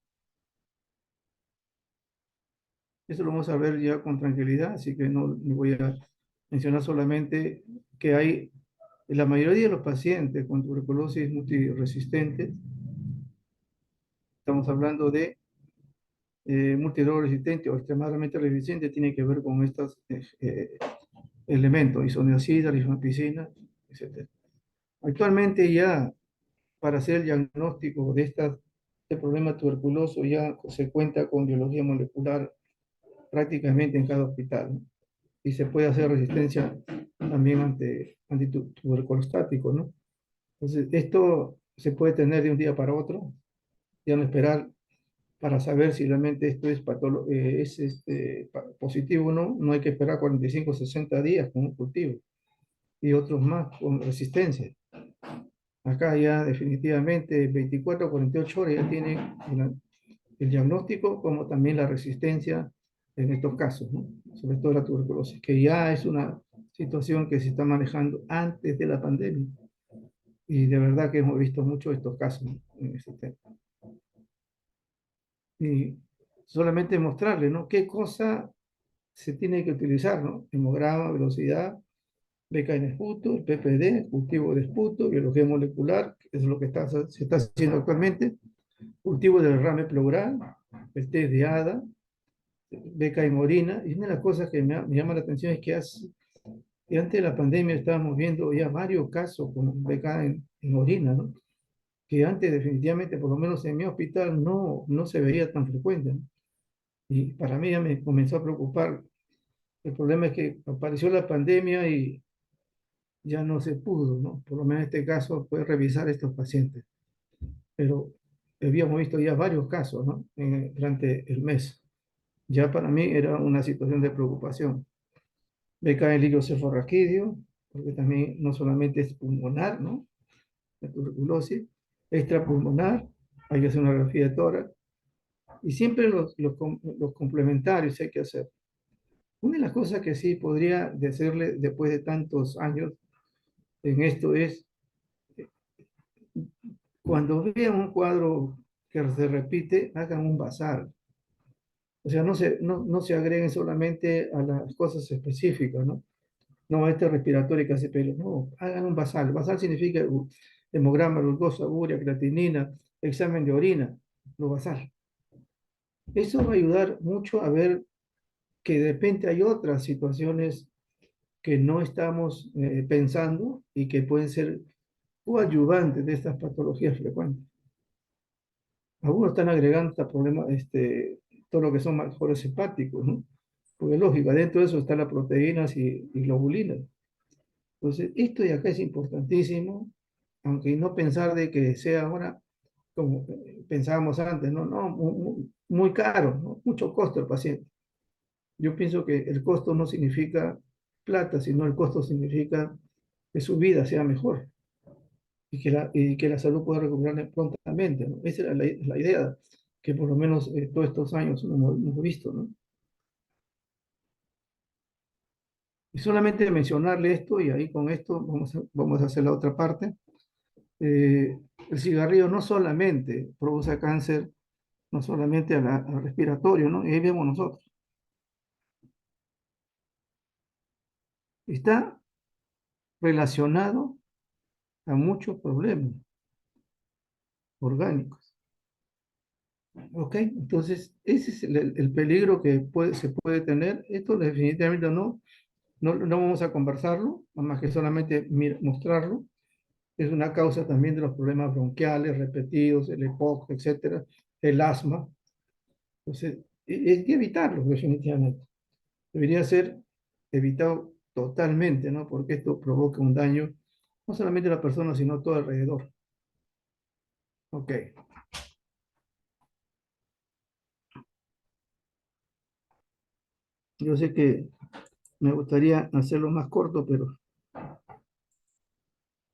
Eso lo vamos a ver ya con tranquilidad, así que no voy a mencionar solamente que hay, la mayoría de los pacientes con tuberculosis multiresistente, estamos hablando de multidroga resistente o extremadamente resistente, tiene que ver con estos elementos, isoniazida, rifampicina, etc. Actualmente ya para hacer el diagnóstico de problema tuberculoso ya se cuenta con biología molecular prácticamente en cada hospital, ¿no? Y se puede hacer resistencia también ante antituberculostático, ¿no? Entonces, esto se puede tener de un día para otro, ya no esperar para saber si realmente esto es positivo o no. No hay que esperar 45 o 60 días con un cultivo y otros más con resistencia. Acá ya definitivamente 24 o 48 horas ya tienen el diagnóstico como también la resistencia en estos casos, ¿no? Sobre todo la tuberculosis, que ya es una situación que se está manejando antes de la pandemia. Y de verdad que hemos visto muchos de estos casos, ¿no? En este tema. Y solamente mostrarle, ¿no? ¿Qué cosa se tiene que utilizar, ¿no? Hemograma, velocidad, beca en esputo, el PPD, cultivo de esputo, biología molecular, que es lo que se está haciendo actualmente, cultivo del derrame pleural, el test de ADA, beca en orina. Y una de las cosas que me llama la atención es que antes de la pandemia estábamos viendo ya varios casos con beca en orina, ¿no? Que antes definitivamente, por lo menos en mi hospital, no se veía tan frecuente, ¿no? Y para mí ya me comenzó a preocupar. El problema es que apareció la pandemia y ya no se pudo, ¿no? Por lo menos en este caso, puede revisar estos pacientes. Pero habíamos visto ya varios casos, ¿no? Durante el mes. Ya para mí era una situación de preocupación. Beca en líquido cefalorraquídeo, porque también no solamente es pulmonar, ¿no? La tuberculosis, extrapulmonar, hay que hacer una radiografía de tórax, y siempre los complementarios hay que hacer. Una de las cosas que sí podría decirle después de tantos años en esto es, cuando vean un cuadro que se repite, hagan un bazar. O sea, no se agreguen solamente a las cosas específicas, ¿no? No, este respiratorio que hace pelo, no, hagan un basal. Basal significa hemograma, glucosa, urea, creatinina, examen de orina, lo basal. Eso va a ayudar mucho a ver que de repente hay otras situaciones que no estamos pensando y que pueden ser coadyuvantes de estas patologías frecuentes. Algunos están agregando este problema, todo lo que son marcadores hepáticos, ¿no? Porque es lógico, dentro de eso están las proteínas y globulinas. Entonces, esto de acá es importantísimo, aunque no pensar de que sea ahora como pensábamos antes, no, muy caro, ¿no? Mucho costo el paciente. Yo pienso que el costo no significa plata, sino el costo significa que su vida sea mejor y que la salud pueda recuperarse prontamente, ¿no? Esa era la idea que por lo menos todos estos años hemos visto, ¿no? Y solamente mencionarle esto, y ahí con esto vamos a hacer la otra parte. El cigarrillo no solamente produce cáncer, no solamente al respiratorio, ¿no? Y ahí vemos nosotros. Está relacionado a muchos problemas orgánicos. ¿Ok? Entonces, ese es el peligro que se puede tener. Esto definitivamente no vamos a conversarlo, nada más que solamente mostrarlo. Es una causa también de los problemas bronquiales repetidos, el EPOC, etcétera, el asma. Entonces, es de evitarlo, definitivamente. Debería ser evitado totalmente, ¿no? Porque esto provoca un daño no solamente a la persona, sino todo alrededor. Ok, yo sé que me gustaría hacerlo más corto, pero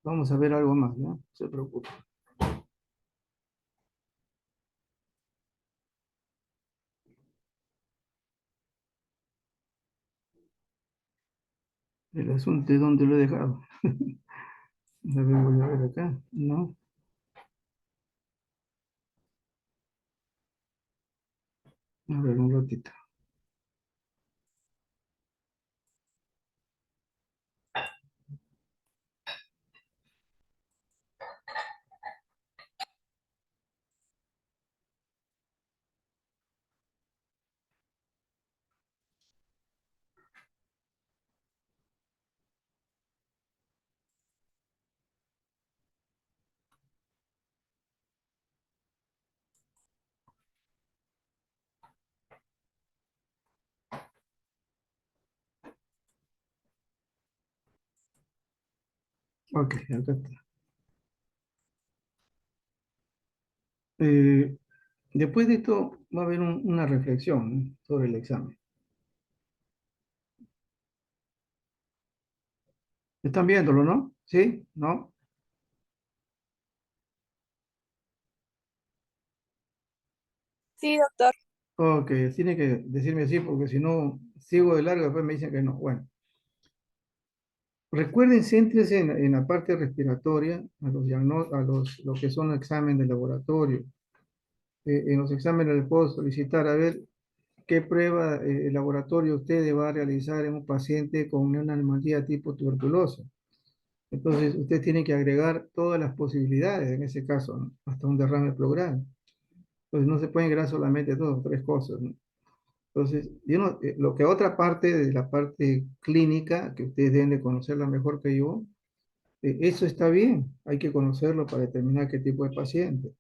vamos a ver algo más, ¿no? No se preocupe. El asunto es dónde lo he dejado. A ver, voy a ver acá. No, a ver un ratito. Ok, acá está. Eh, Después de esto va a haber una reflexión, ¿no? Sobre el examen. ¿Están viéndolo, no? ¿Sí? ¿No? Sí, doctor. Ok, tiene que decirme así porque si no sigo de largo, después me dicen que no. Bueno, recuerden, céntrese en la parte respiratoria, lo que son los exámenes de laboratorio. En los exámenes les puedo solicitar a ver qué prueba de laboratorio usted va a realizar en un paciente con una anomalía tipo tuberculosa. Entonces, usted tiene que agregar todas las posibilidades en ese caso, ¿no? Hasta un derrame pleural. Entonces, no se pueden agregar solamente dos o tres cosas, ¿no? Entonces, lo que otra parte de la parte clínica, que ustedes deben de conocerla mejor que yo, eso está bien, hay que conocerlo para determinar qué tipo de paciente.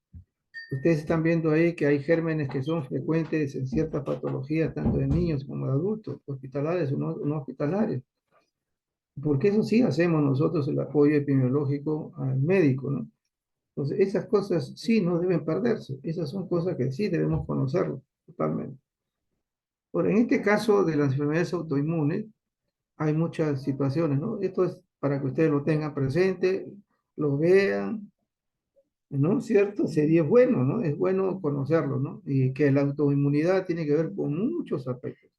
Ustedes están viendo ahí que hay gérmenes que son frecuentes en ciertas patologías, tanto de niños como de adultos, hospitalarios o no hospitalarios. Porque eso sí hacemos nosotros el apoyo epidemiológico al médico, ¿no? Entonces, esas cosas sí no deben perderse, esas son cosas que sí debemos conocerlo totalmente. Ahora, en este caso de las enfermedades autoinmunes, hay muchas situaciones, ¿no? Esto es para que ustedes lo tengan presente, lo vean, ¿no? ¿Cierto? Sería bueno, ¿no? Es bueno conocerlo, ¿no? Y que la autoinmunidad tiene que ver con muchos aspectos.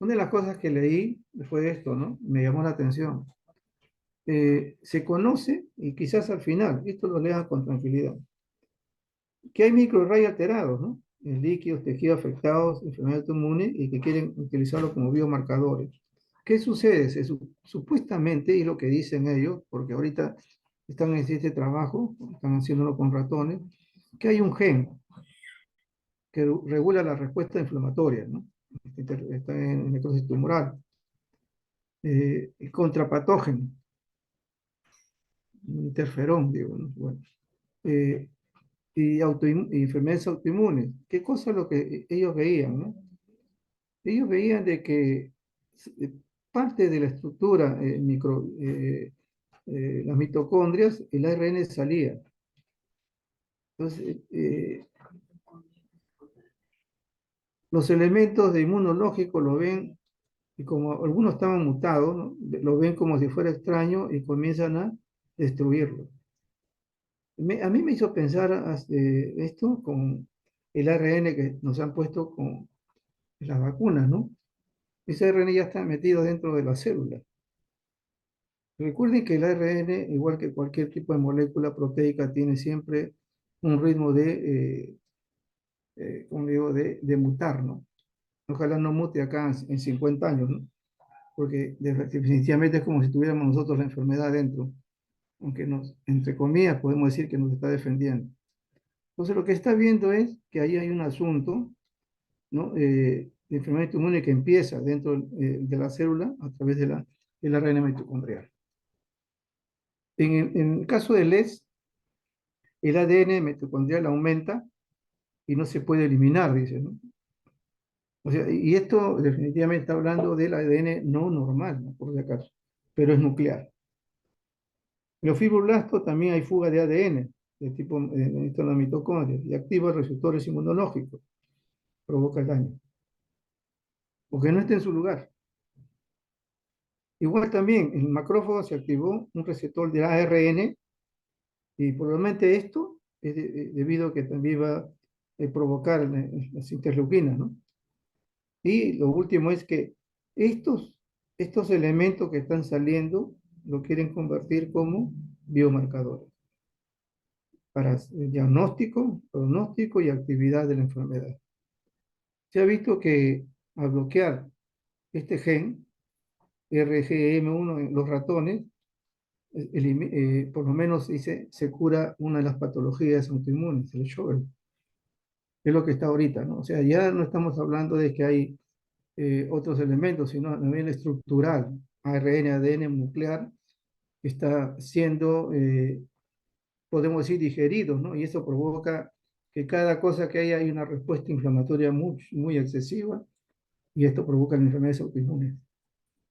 Una de las cosas que leí fue esto, ¿no? Me llamó la atención. Se conoce, y quizás al final, esto lo lean con tranquilidad, que hay microarrays alterados, ¿no? En líquidos, tejidos afectados, enfermedades autoinmunes, y que quieren utilizarlo como biomarcadores. ¿Qué sucede? Supuestamente, y lo que dicen ellos, porque ahorita están en este trabajo, están haciéndolo con ratones, que hay un gen que regula la respuesta inflamatoria, ¿no? Está en necrosis tumoral, contra patógeno, interferón, digo, ¿no? Bueno, eh, y enfermedades autoinmunes. ¿Qué cosa es lo que ellos veían, no? Ellos veían de que eh, parte de la estructura las mitocondrias, el ARN salía. Entonces, los elementos de inmunológico lo ven, y como algunos estaban mutados, ¿no? Lo ven como si fuera extraño y comienzan a destruirlo. A mí me hizo pensar esto con el ARN que nos han puesto con las vacunas, ¿no? Ese ARN ya está metido dentro de la célula. Recuerden que el ARN, igual que cualquier tipo de molécula proteica, tiene siempre un ritmo como digo, de mutar, ¿no? Ojalá no mute acá en 50 años, ¿no? Porque definitivamente es como si tuviéramos nosotros la enfermedad dentro, aunque entre comillas, podemos decir que nos está defendiendo. Entonces, lo que está viendo es que ahí hay un asunto, ¿no? De enfermedad inmune que empieza dentro de la célula a través del ARN mitocondrial. En el caso del LES, el ADN mitocondrial aumenta y no se puede eliminar, dice, ¿no? O sea, y esto definitivamente está hablando del ADN no normal, ¿no? Por si acaso, pero es nuclear. En los fibroblastos también hay fuga de ADN, de tipo, esto en la mitocondria, y activa receptores inmunológicos, provoca el daño, porque no está en su lugar. Igual también, en el macrófago se activó un receptor de ARN, y probablemente esto es debido a que también va a provocar las interleuquinas, ¿no? Y lo último es que estos, estos elementos que están saliendo lo quieren convertir como biomarcadores para diagnóstico, pronóstico y actividad de la enfermedad. Se ha visto que al bloquear este gen, RGM1 en los ratones, por lo menos se cura una de las patologías autoinmunes, el Sjögren. Es lo que está ahorita, ¿no? O sea, ya no estamos hablando de que hay otros elementos, sino a nivel estructural, ARN, ADN nuclear, está siendo, podemos decir, digerido, ¿no? Y eso provoca que cada cosa que haya hay una respuesta inflamatoria muy, muy excesiva, y esto provoca las enfermedades autoinmunes.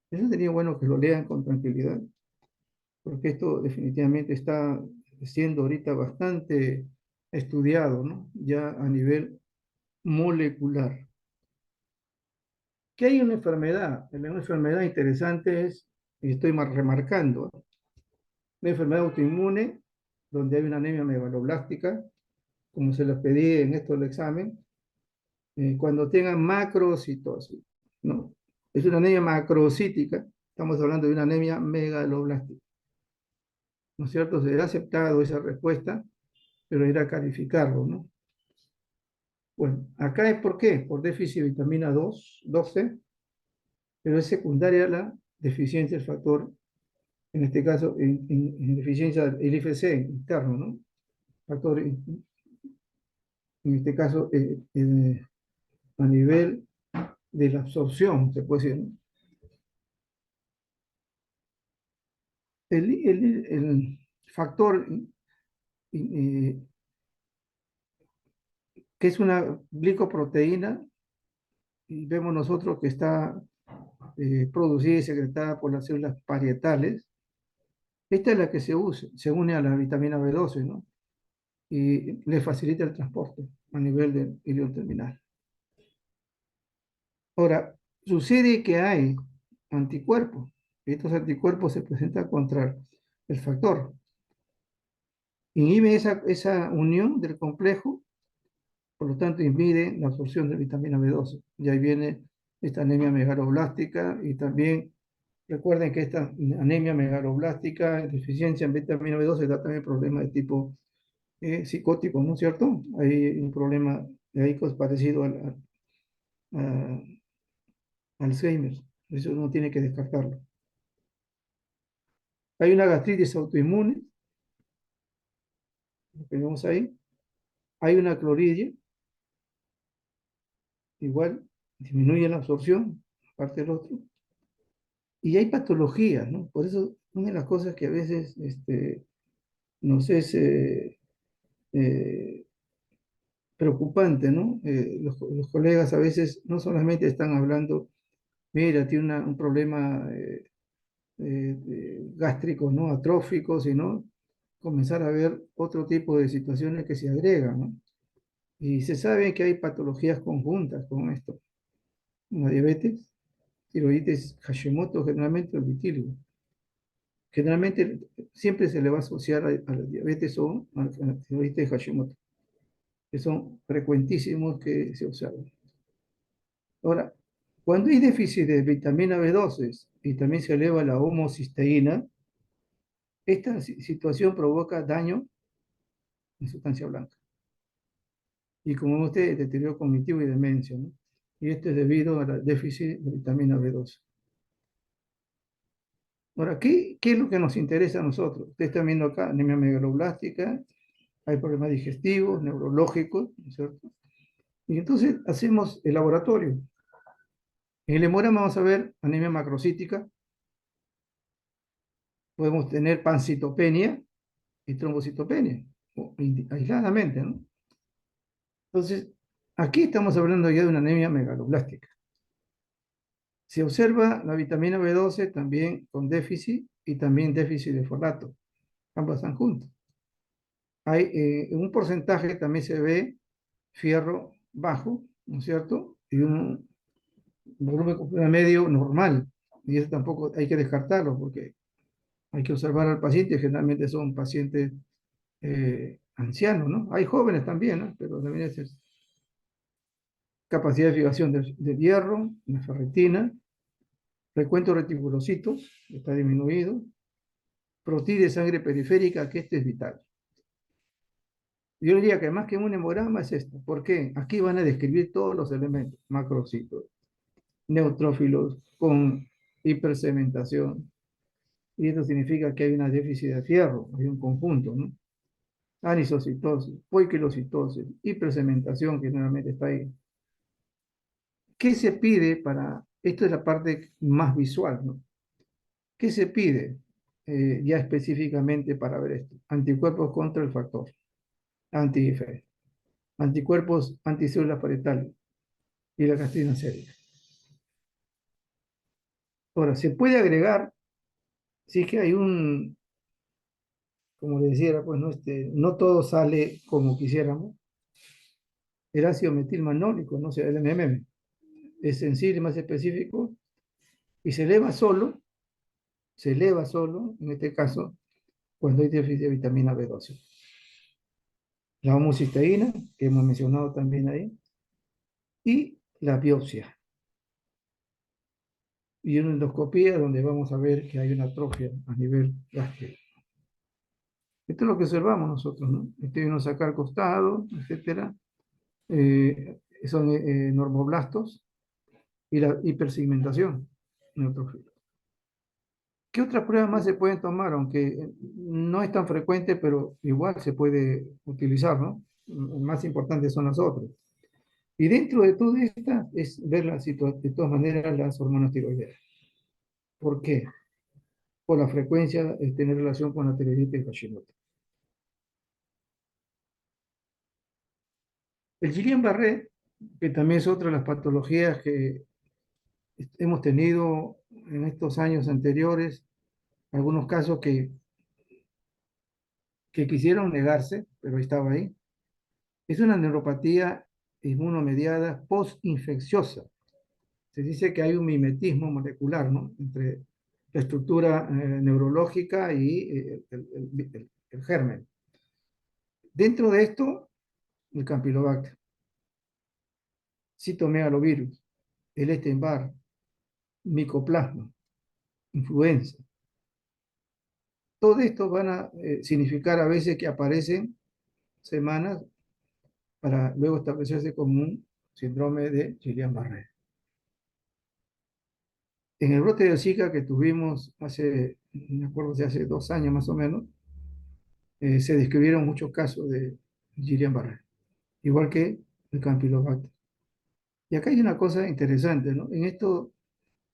Eso sería bueno que lo lean con tranquilidad, porque esto definitivamente está siendo ahorita bastante estudiado, ¿no? Ya a nivel molecular. Que hay una enfermedad interesante es, y estoy remarcando, una enfermedad autoinmune donde hay una anemia megaloblástica, como se les pedí en esto del examen, cuando tengan macrocitosis, ¿no? Es una anemia macrocítica, estamos hablando de una anemia megaloblástica, ¿no es cierto? Será aceptado esa respuesta, pero irá a calificarlo, ¿no? Bueno, acá es por qué, por déficit de vitamina 12, pero es secundaria la deficiencia del factor, en este caso, en deficiencia del IFC interno, ¿no? Factor, en este caso, a nivel de la absorción, se puede decir, ¿no? El factor eh, que es una glicoproteína, y vemos nosotros que está producida y secretada por las células parietales. Esta es la que se une a la vitamina B12, ¿no? Y le facilita el transporte a nivel del hilo terminal. Ahora, sucede que hay anticuerpos. Estos anticuerpos se presentan contra el factor. Inhibe esa unión del complejo, por lo tanto impide la absorción de vitamina B12. Y ahí viene esta anemia megaloblástica, y también recuerden que esta anemia megaloblástica, deficiencia en vitamina B12, da también problemas de tipo psicótico, ¿no es cierto? Hay un problema de ahí parecido a Alzheimer. Eso uno tiene que descartarlo. Hay una gastritis autoinmune, lo que vemos ahí. Hay una cloridia, igual disminuye la absorción, aparte del otro. Y hay patologías, ¿no? Por eso una de las cosas que a veces nos es eh, preocupante, ¿no? Los colegas a veces no solamente están hablando, mira, tiene un problema gástrico, ¿no? Atrófico, sino comenzar a ver otro tipo de situaciones que se agregan, ¿no? Y se sabe que hay patologías conjuntas con esto. La diabetes, tiroides Hashimoto, generalmente el vitíligo. Generalmente siempre se le va a asociar a la diabetes o a la tiroides Hashimoto, que son frecuentísimos que se observan. Ahora, cuando hay déficit de vitamina B12 y también se eleva la homocisteína, esta situación provoca daño en sustancia blanca. Y como usted, deterioro cognitivo y demencia, ¿no? Y esto es debido al déficit de vitamina B12. Ahora, ¿qué es lo que nos interesa a nosotros? Ustedes están viendo acá anemia megaloblástica, hay problemas digestivos, neurológicos, ¿no es cierto? Y entonces hacemos el laboratorio. En el hemograma vamos a ver anemia macrocítica, podemos tener pancitopenia y trombocitopenia, aisladamente, ¿no? Entonces, Aquí estamos hablando ya de una anemia megaloblástica. Se observa la vitamina B12 también con déficit y también déficit de folato. Ambas están juntas. Hay un porcentaje también se ve fierro bajo, ¿no es cierto? Y un volumen corporal medio normal. Y eso tampoco hay que descartarlo porque hay que observar al paciente. Generalmente son pacientes ancianos, ¿no? Hay jóvenes también, ¿no? Pero también es capacidad de fijación del hierro, la ferritina, recuento reticulocitos, está disminuido, proteína de sangre periférica, que este es vital. Yo diría que más que un hemograma es esto. ¿Por qué? Aquí van a describir todos los elementos, macrocitos, neutrófilos con hipercementación. Y esto significa que hay una déficit de fierro, hay un conjunto, ¿no? Anisocitosis, poiquilocitosis, hipercementación, que generalmente está ahí. ¿Qué se pide para, esto es la parte más visual, ¿no? ¿Qué se pide ya específicamente para ver esto? Anticuerpos contra el factor, anti-IFE, anticuerpos anticélulas parietales y la castrina sérica. Ahora, se puede agregar, si es que hay un, como le decía, pues no, no todo sale como quisiéramos, el ácido metilmanólico, no sé, el MMM, es sensible, más específico, y se eleva solo, en este caso, cuando hay déficit de vitamina B12. La homocisteína, que hemos mencionado también ahí, y la biopsia. Y una endoscopía donde vamos a ver que hay una atrofia a nivel gástrico. Esto es lo que observamos nosotros, ¿no? Uno saca al costado, etcétera. Son normoblastos y la hipersegmentación neutrófila. ¿Qué otras pruebas más se pueden tomar? Aunque no es tan frecuente, pero igual se puede utilizar, ¿no? Más importantes son las otras. Y dentro de todo esta es ver de todas maneras las hormonas tiroideas. ¿Por qué? Por la frecuencia tener relación con la tiroiditis Hashimoto. El Guillain-Barré, que también es otra de las patologías que hemos tenido en estos años anteriores, algunos casos que quisieron negarse, pero estaba ahí. Es una neuropatía inmunomediada postinfecciosa. Se dice que hay un mimetismo molecular, ¿no? Entre la estructura neurológica y el germen. Dentro de esto, el Campylobacter, citomegalovirus, el Epstein-Barr, micoplasma, influenza. Todo esto van a significar a veces que aparecen semanas para luego establecerse como un síndrome de Guillain-Barré. En el brote de Zika que tuvimos hace, me acuerdo, de hace 2 años más o menos, se describieron muchos casos de Guillain-Barré, igual que el Campylobacter. Y acá hay una cosa interesante, ¿no? En esto,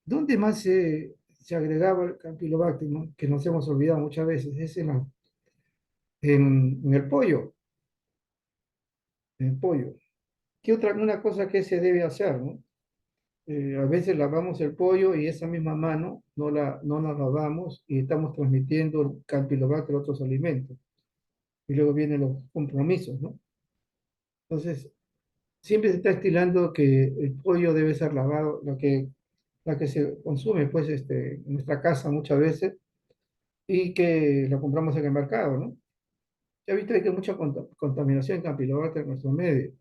¿dónde más se agregaba el Campylobacter, ¿no? Que nos hemos olvidado muchas veces? Es en el pollo, en el pollo. ¿Qué otra una cosa que se debe hacer, ¿no? A veces lavamos el pollo y esa misma mano no la lavamos y estamos transmitiendo el Campylobacter a otros alimentos. Y luego vienen los compromisos, ¿no? Entonces, siempre se está estilando que el pollo debe ser lavado, la que se consume, pues, en nuestra casa muchas veces y que la compramos en el mercado, ¿no? Ya viste que hay mucha contaminación en Campylobacter en nuestro medio.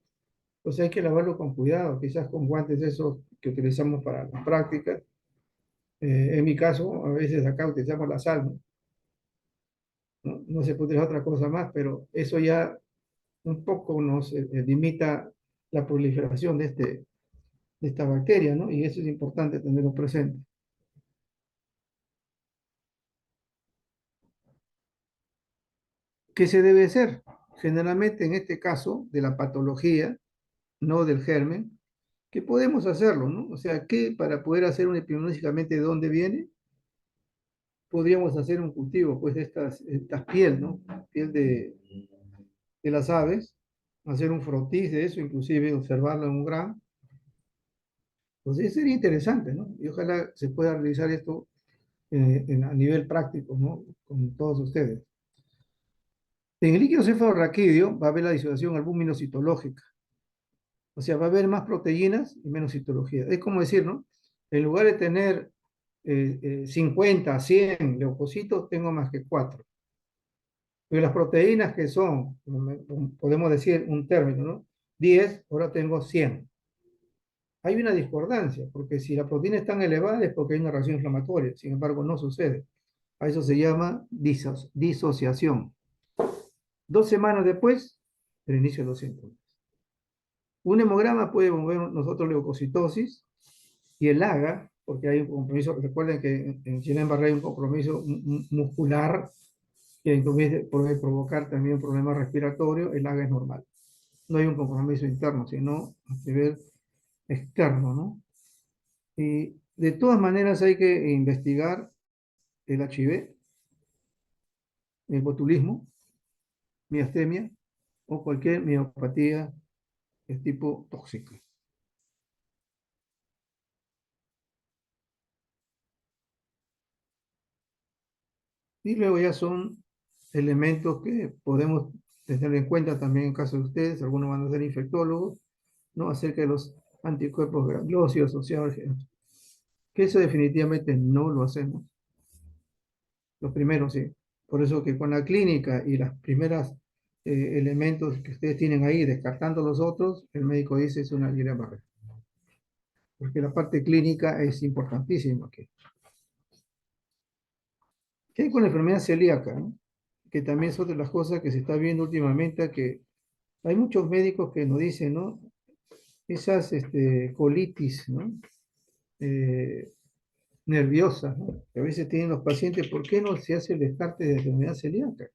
Entonces hay que lavarlo con cuidado, quizás con guantes esos que utilizamos para las prácticas. En mi caso, a veces acá utilizamos la sal, ¿no? No se puede utilizar otra cosa más, pero eso ya un poco nos limita la proliferación de esta bacteria, ¿no? Y eso es importante tenerlo presente. ¿Qué se debe hacer? Generalmente en este caso de la patología, no del germen, que podemos hacerlo, ¿no? O sea, que para poder hacer un epidemiológicamente de dónde viene, podríamos hacer un cultivo, pues, de estas piel, ¿no? Piel de las aves, hacer un frotis de eso, inclusive observarlo en un gran. Entonces sería interesante, ¿no? Y ojalá se pueda realizar esto a nivel práctico, ¿no? Con todos ustedes. En el líquido cefalorraquídeo va a haber la disociación albumino-citológica. O sea, va a haber más proteínas y menos citología. Es como decir, ¿no? En lugar de tener 50, 100 leucocitos, tengo más que 4. Y las proteínas que son, podemos decir un término, ¿no? 10, ahora tengo 100. Hay una discordancia, porque si la proteína es tan elevada es porque hay una reacción inflamatoria. Sin embargo, no sucede. A eso se llama disociación. 2 semanas después, el inicio de los síntomas. Un hemograma puede mover nosotros leucocitosis y el AGA, porque hay un compromiso, recuerden que en Guillain-Barré hay un compromiso muscular que puede provocar también un problema respiratorio, el AGA es normal. No hay un compromiso interno, sino a nivel externo, ¿no? Y de todas maneras hay que investigar el HIV, el botulismo, miastemia o cualquier miopatía de tipo tóxico. Y luego ya son elementos que podemos tener en cuenta también en caso de ustedes, algunos van a ser infectólogos, ¿no? Acerca de los anticuerpos gangliosos asociados, que eso definitivamente no lo hacemos. Los primeros sí. Por eso que con la clínica y las primeras elementos que ustedes tienen ahí, descartando los otros, el médico dice es una Guillain-Barré. Porque la parte clínica es importantísima aquí. ¿Qué hay con la enfermedad celíaca, ¿no? Que también es otra de las cosas que se está viendo últimamente, que hay muchos médicos que nos dicen, ¿no? Esas colitis, ¿no? Eh, nerviosas, ¿no? Que a veces tienen los pacientes, ¿por qué no se hace el descarte de enfermedad celíaca?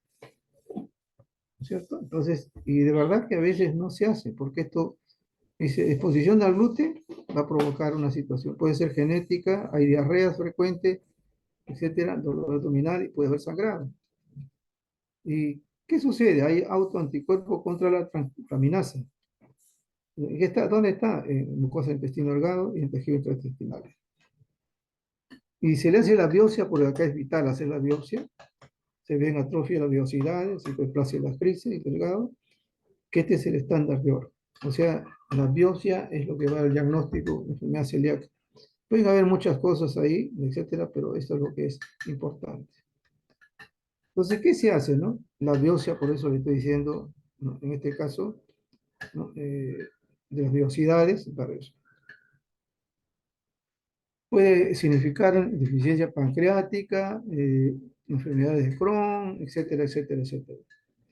¿Cierto? Entonces, y de verdad que a veces no se hace, porque esto, exposición al gluten va a provocar una situación, puede ser genética, hay diarreas frecuentes, etcétera, dolor abdominal y puede haber sangrado. ¿Y qué sucede? Hay autoanticuerpos contra la transaminasa. ¿Dónde está? En mucosa del intestino delgado y en tejido intraintestinal. Y se le hace la biopsia, porque acá es vital hacer la biopsia. Se ven atrofia de las velocidades, hiperplasia de las crisis y delgado, que este es el estándar de oro. O sea, la biopsia es lo que va al diagnóstico de enfermedad celíaca. Pueden haber muchas cosas ahí, etcétera, pero esto es lo que es importante. Entonces, ¿qué se hace, no? La biopsia, por eso le estoy diciendo, ¿no? En este caso, ¿no? De las velocidades, para eso. Puede significar deficiencia pancreática, enfermedades de Crohn, etcétera, etcétera, etcétera.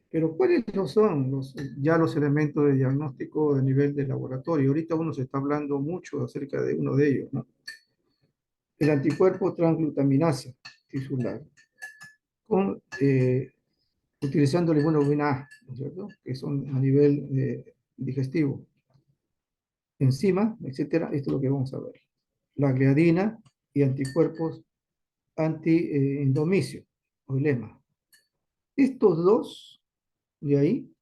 Pero ¿cuáles no son ya los elementos de diagnóstico a nivel de laboratorio? Ahorita uno se está hablando mucho acerca de uno de ellos, ¿no? El anticuerpo transglutaminasa tisular, utilizando la inmunoglobulina A, ¿no es cierto? Que son a nivel digestivo. Enzima, etcétera, esto es lo que vamos a ver. La gliadina y anticuerpos anti-endomicio, o lema. Estos dos de ahí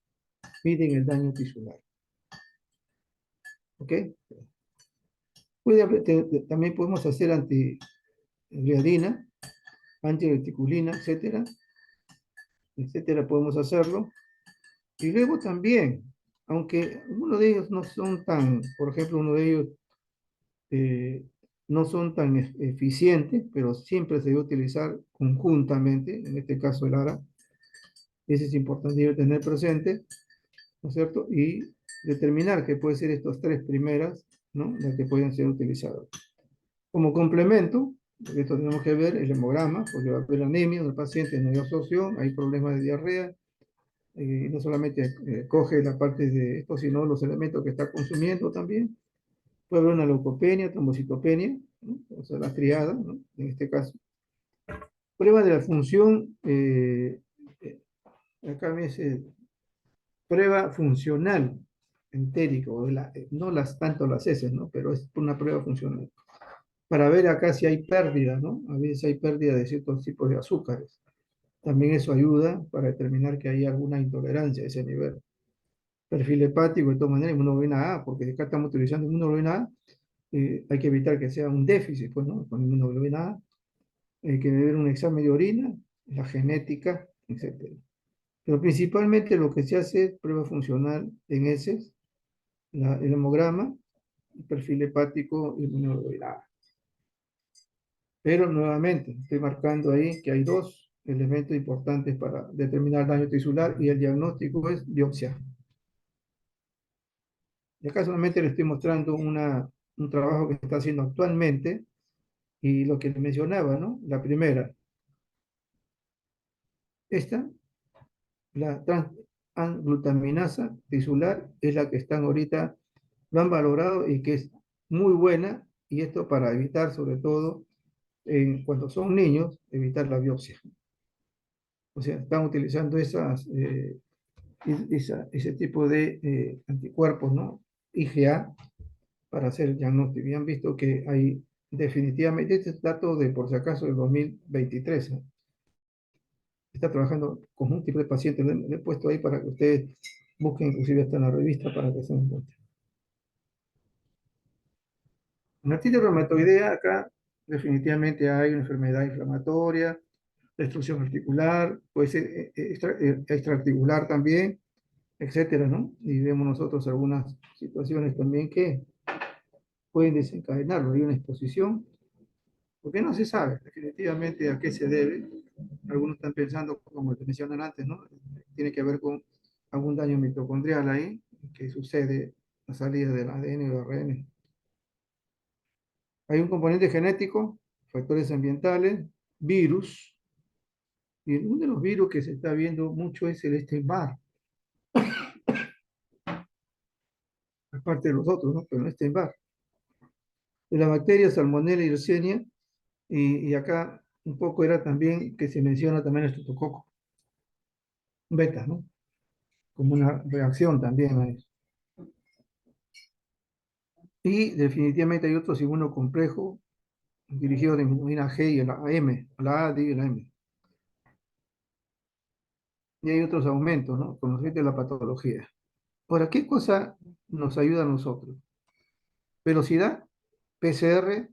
miden el daño tisular. ¿Ok? También podemos hacer anti-gliadina, anti-reticulina, etcétera, etcétera, podemos hacerlo. Y luego también, aunque uno de ellos no son tan, por ejemplo, uno de ellos no son tan eficientes, pero siempre se debe utilizar conjuntamente, en este caso el ARA, ese es importante tener presente, ¿no es cierto? Y determinar que pueden ser estas tres primeras, ¿no? Las que pueden ser utilizadas. Como complemento, porque esto tenemos que ver el hemograma, porque va a haber anemia del paciente, no hay absorción, hay problemas de diarrea, no solamente coge la parte de esto, sino los elementos que está consumiendo también. Puede haber una leucopenia, trombocitopenia, ¿no? O sea, la triada, ¿no? En este caso. Prueba de la función, acá me dice, prueba funcional entérico, no tanto las heces, ¿no? Pero es una prueba funcional. Para ver acá si hay pérdida, ¿no? A veces hay pérdida de ciertos tipos de azúcares. También eso ayuda para determinar que hay alguna intolerancia a ese nivel. perfil hepático, de todas maneras, inmunoglobulina A, porque acá estamos utilizando inmunoglobulina A, hay que evitar que sea un déficit, pues, ¿no? Con inmunoglobulina A, hay que ver un examen de orina, la genética, etcétera. Pero principalmente lo que se hace es prueba funcional en heces, el hemograma, el perfil hepático y inmunoglobulina A. Pero nuevamente, estoy marcando ahí que hay dos elementos importantes para determinar daño tisular y el diagnóstico es biopsia. Y acá solamente le estoy mostrando un trabajo que está haciendo actualmente y lo que le mencionaba, ¿no? La primera, esta, la transglutaminasa tisular, es la que están ahorita, lo han valorado y que es muy buena, y esto para evitar, sobre todo, cuando son niños, evitar la biopsia. O sea, están utilizando ese tipo de anticuerpos, ¿no? IgA, para hacer el diagnóstico. Y han visto que hay definitivamente, este es dato de, por si acaso, del 2023, ¿no? Está trabajando con un tipo de pacientes, le he puesto ahí para que ustedes busquen, inclusive hasta en la revista, para que se den cuenta. En la artritis reumatoidea, acá definitivamente hay una enfermedad inflamatoria, destrucción articular, puede ser extraarticular también, etcétera, ¿no? Y vemos nosotros algunas situaciones también que pueden desencadenarlo. Hay una exposición, porque no se sabe definitivamente a qué se debe. Algunos están pensando, como te mencionan antes, ¿no? Tiene que ver con algún daño mitocondrial ahí, que sucede a la salida del ADN y el ARN. Hay un componente genético, factores ambientales, virus, y uno de los virus que se está viendo mucho es el Epstein-Barr, aparte de los otros, ¿no? Pero el Epstein-Barr. De la bacteria Salmonella y Yersinia, y acá un poco era también que se menciona también el estreptococo beta, ¿no? Como una reacción también a eso. Y definitivamente hay otros inmunocomplejos dirigidos de vitamina G y a la M, a la A, D y la M. Y hay otros aumentos, ¿no? Con los de la patología. Ahora, ¿qué cosa nos ayuda a nosotros? Velocidad, PCR,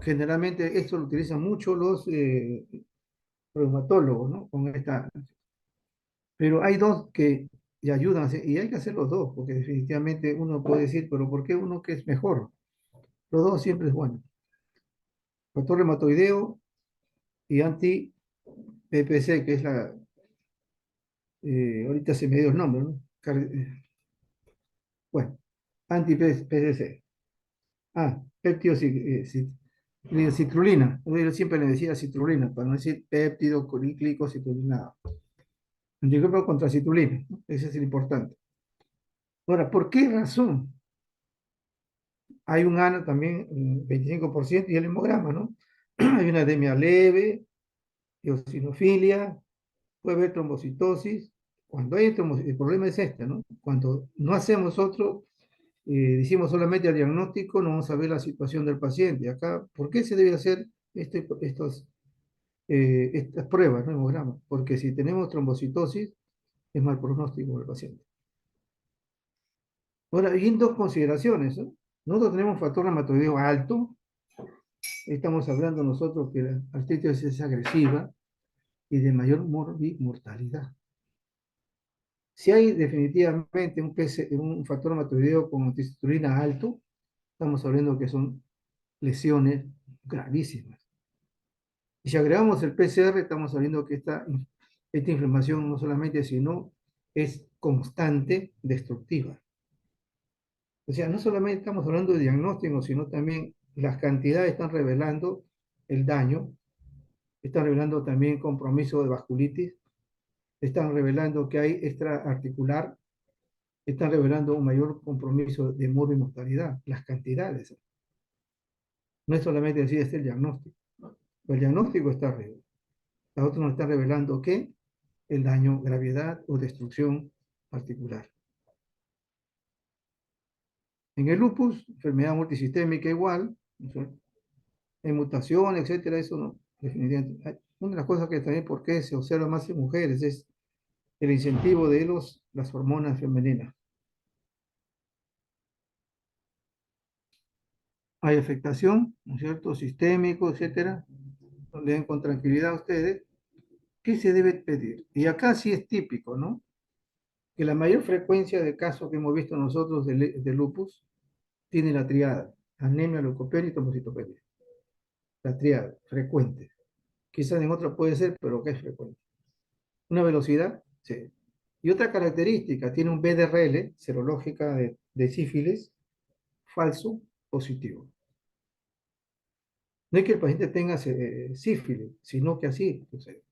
generalmente esto lo utilizan mucho los reumatólogos, ¿no? Con esta. Pero hay dos que le ayudan, y hay que hacer los dos, porque definitivamente uno puede decir, pero ¿por qué uno que es mejor? Los dos siempre es bueno. Factor reumatoideo y anti-PPC, que es ahorita se me dio el nombre, ¿no? Bueno, anti-PPC. Ah, citrulina. Yo siempre le decía citrulina, para no decir péptido, citrulina. Anticuerpo contra citrulina, ¿no? Ese es el importante. Ahora, ¿por qué razón? Hay un ANA también, un 25%, y el hemograma, ¿no? Hay una edemia leve, eosinofilia, puede haber trombocitosis. Cuando hay trombocitosis, el problema es este, ¿no? Cuando no hacemos otro, decimos solamente el diagnóstico, no vamos a ver la situación del paciente. Acá, ¿por qué se debe hacer estas pruebas, ¿no? Hemograma? Porque si tenemos trombocitosis, es mal pronóstico del paciente. Ahora, hay dos consideraciones, ¿no? Nosotros tenemos factor reumatoideo alto, estamos hablando nosotros que la artritis es agresiva y de mayor mortalidad. Si hay definitivamente un factor reumatoideo con anticitulina alto, estamos hablando que son lesiones gravísimas. Y si agregamos el PCR, estamos hablando que esta inflamación no solamente, sino es constante, destructiva. O sea, no solamente estamos hablando de diagnóstico, sino también las cantidades están revelando el daño, están revelando también compromiso de vasculitis, están revelando que hay extraarticular, están revelando un mayor compromiso de mortalidad, las cantidades. No es solamente decir, este es el diagnóstico. El diagnóstico está arriba. La otra nos está revelando que el daño, gravedad o destrucción articular. En el lupus, enfermedad multisistémica igual, en mutación, etcétera, eso no, definitivamente. Una de las cosas que también, ¿por qué se observa más en mujeres? Es el incentivo de las hormonas femeninas. hay afectación, ¿no es cierto?, sistémico, etcétera, leen con tranquilidad ustedes, ¿qué se debe pedir? Y acá sí es típico, ¿no? Que la mayor frecuencia de casos que hemos visto nosotros de lupus tiene la triada, anemia, leucopenia y trombocitopenia. La triada, frecuente. Quizás en otra puede ser, pero que es frecuente. Una velocidad, sí. Y otra característica, tiene un BDRL, serológica de sífilis, falso, positivo. No es que el paciente tenga sífilis, sino que así sucede.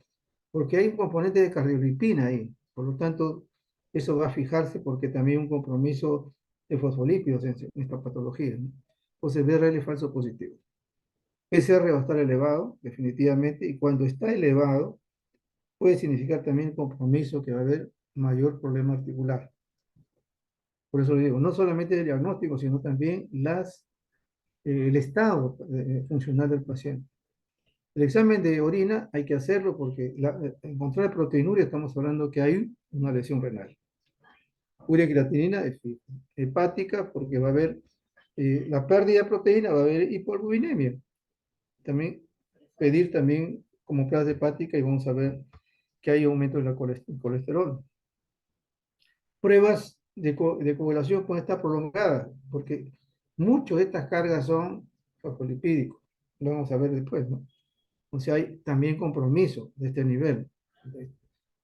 Porque hay un componente de cardiolipina ahí. Por lo tanto, eso va a fijarse porque también hay un compromiso de fosfolípidos en esta patología, ¿no? Entonces, BRL falso positivo. PCR va a estar elevado, definitivamente, y cuando está elevado, puede significar también compromiso que va a haber mayor problema articular. Por eso le digo, no solamente el diagnóstico, sino también el estado funcional del paciente. El examen de orina hay que hacerlo porque encontrar proteinuria estamos hablando que hay una lesión renal. Urea creatinina es hepática porque va a haber la pérdida de proteína, va a haber hipoalbuminemia. También pedir también como placa hepática y vamos a ver que hay aumento de colesterol. Pruebas de coagulación pueden estar prolongadas porque muchas de estas cargas son fosfolipídicos. Lo vamos a ver después, ¿no? O sea, hay también compromiso de este nivel.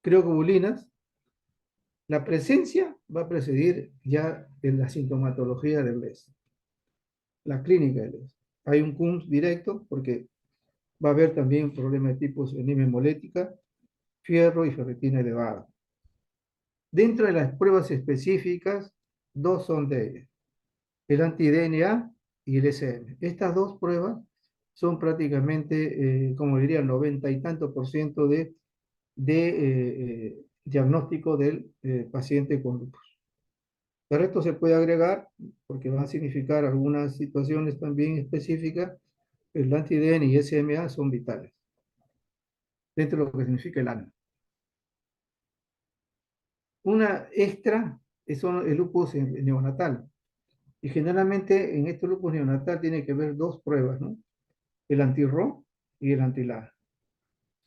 Criogobulinas, la presencia va a precedir ya en la sintomatología del LES, la clínica del LES. Hay un CUMS directo porque va a haber también problemas de tipos de anemia hemolética, fierro y ferritina elevada. Dentro de las pruebas específicas, dos son de ellas, el anti-DNA y el SM. Estas dos pruebas son prácticamente, como diría, el 90 y tanto por ciento de diagnóstico del paciente con lupus. El resto se puede agregar porque va a significar algunas situaciones también específicas. El anti-DNA y SMA son vitales dentro de lo que significa el ANA. Una extra es el lupus neonatal. Y generalmente en este lupus neonatal tiene que ver dos pruebas, ¿no? El anti-RO y el anti-LA.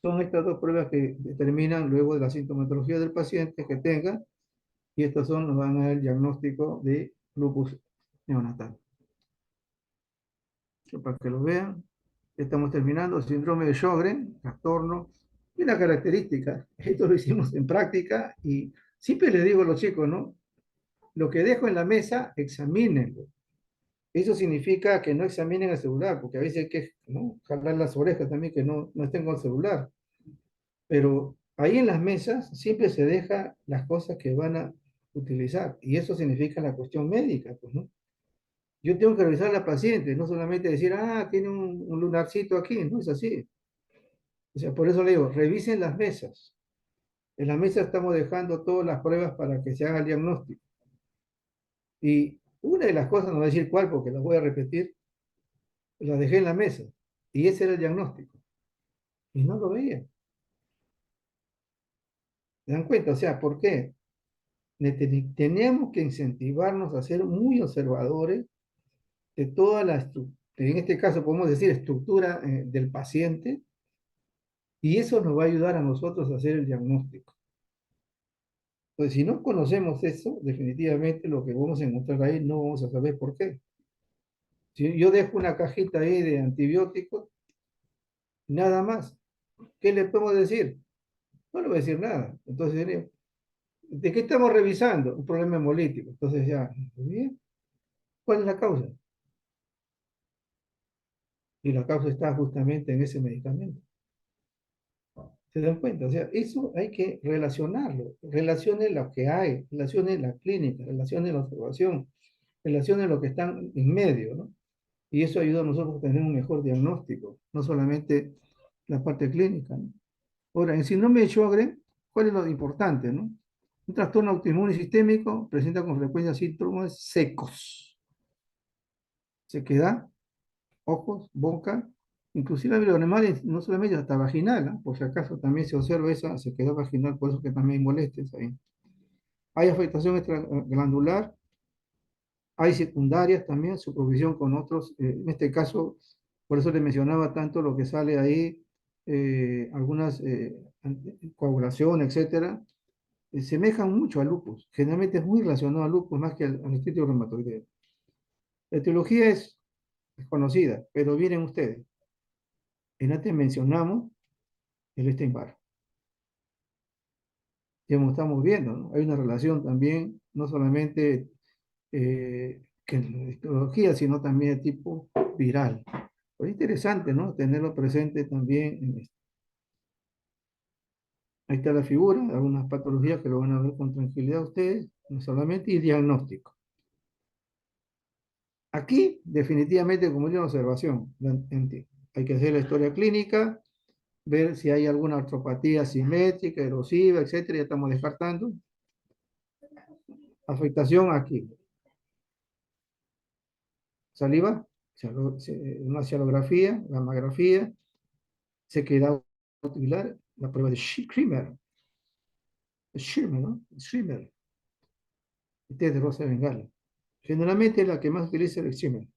Son estas dos pruebas que determinan luego de la sintomatología del paciente que tenga, y estas nos van a dar el diagnóstico de lupus neonatal. Para que lo vean, estamos terminando. Síndrome de Sjögren, trastorno, y una característica. Esto lo hicimos en práctica y siempre les digo a los chicos, ¿no? Lo que dejo en la mesa, examínenlo. Eso significa que no examinen el celular, porque a veces hay que, ¿no?, jalar las orejas también, que no estén con el celular. Pero ahí en las mesas siempre se deja las cosas que van a utilizar, y eso significa la cuestión médica, pues, ¿no? Yo tengo que revisar a la paciente, no solamente decir, tiene un lunarcito aquí, no es así. O sea, por eso le digo, revisen las mesas. En la mesa estamos dejando todas las pruebas para que se haga el diagnóstico. Y una de las cosas, no voy a decir cuál porque las voy a repetir, la dejé en la mesa. Y ese era el diagnóstico. Y no lo veía. ¿Se dan cuenta? O sea, ¿por qué? Tenemos que incentivarnos a ser muy observadores de toda la estructura, en este caso podemos decir estructura del paciente, y eso nos va a ayudar a nosotros a hacer el diagnóstico. Pues si no conocemos eso, definitivamente lo que vamos a encontrar ahí no vamos a saber por qué. Si yo dejo una cajita ahí de antibióticos, nada más, ¿qué le podemos decir? No le voy a decir nada. Entonces, ¿de qué estamos revisando? Un problema hemolítico. Entonces ya, bien, ¿cuál es la causa? Y la causa está justamente en ese medicamento. ¿Se dan cuenta? O sea, eso hay que relacionarlo. Relacione lo que hay, relacione la clínica, relacione la observación, relacione lo que están en medio, ¿no? Y eso ayuda a nosotros a tener un mejor diagnóstico, no solamente la parte clínica, ¿no? Ahora, en síndrome de Sjögren, ¿cuál es lo importante, no? Un trastorno autoinmune sistémico presenta con frecuencia síntomas secos. Sequedad, ojos, boca, inclusive los animales, no solamente hasta vaginal, ¿no? Por si acaso también se observa esa sequedad vaginal, por eso que también molestes ahí. Hay afectación extraglandular, Hay secundarias también, su provisión con otros, en este caso, por eso le mencionaba tanto lo que sale ahí, algunas coagulación, etcétera, semejan mucho al lupus. Generalmente es muy relacionado al lupus más que al artritis reumatoidea. La etiología es conocida, pero miren ustedes, en antes mencionamos el Epstein-Barr. Ya como estamos viendo, ¿no? Hay una relación también, no solamente que en la etiología, sino también de tipo viral. Pues es interesante, ¿no? Tenerlo presente también en esto. Ahí está la figura, algunas patologías que lo van a ver con tranquilidad ustedes, no solamente, y diagnóstico. Aquí, definitivamente, como una observación, hay que hacer la historia clínica, ver si hay alguna artropatía simétrica, erosiva, etcétera, ya estamos descartando. Afectación aquí. Saliva, una cialografía, gammagrafía, sequedad ocular, la prueba de Schirmer, ¿no? Schirmer. Este es de Rosa de Bengala. Generalmente la que más utiliza es el Schirmer.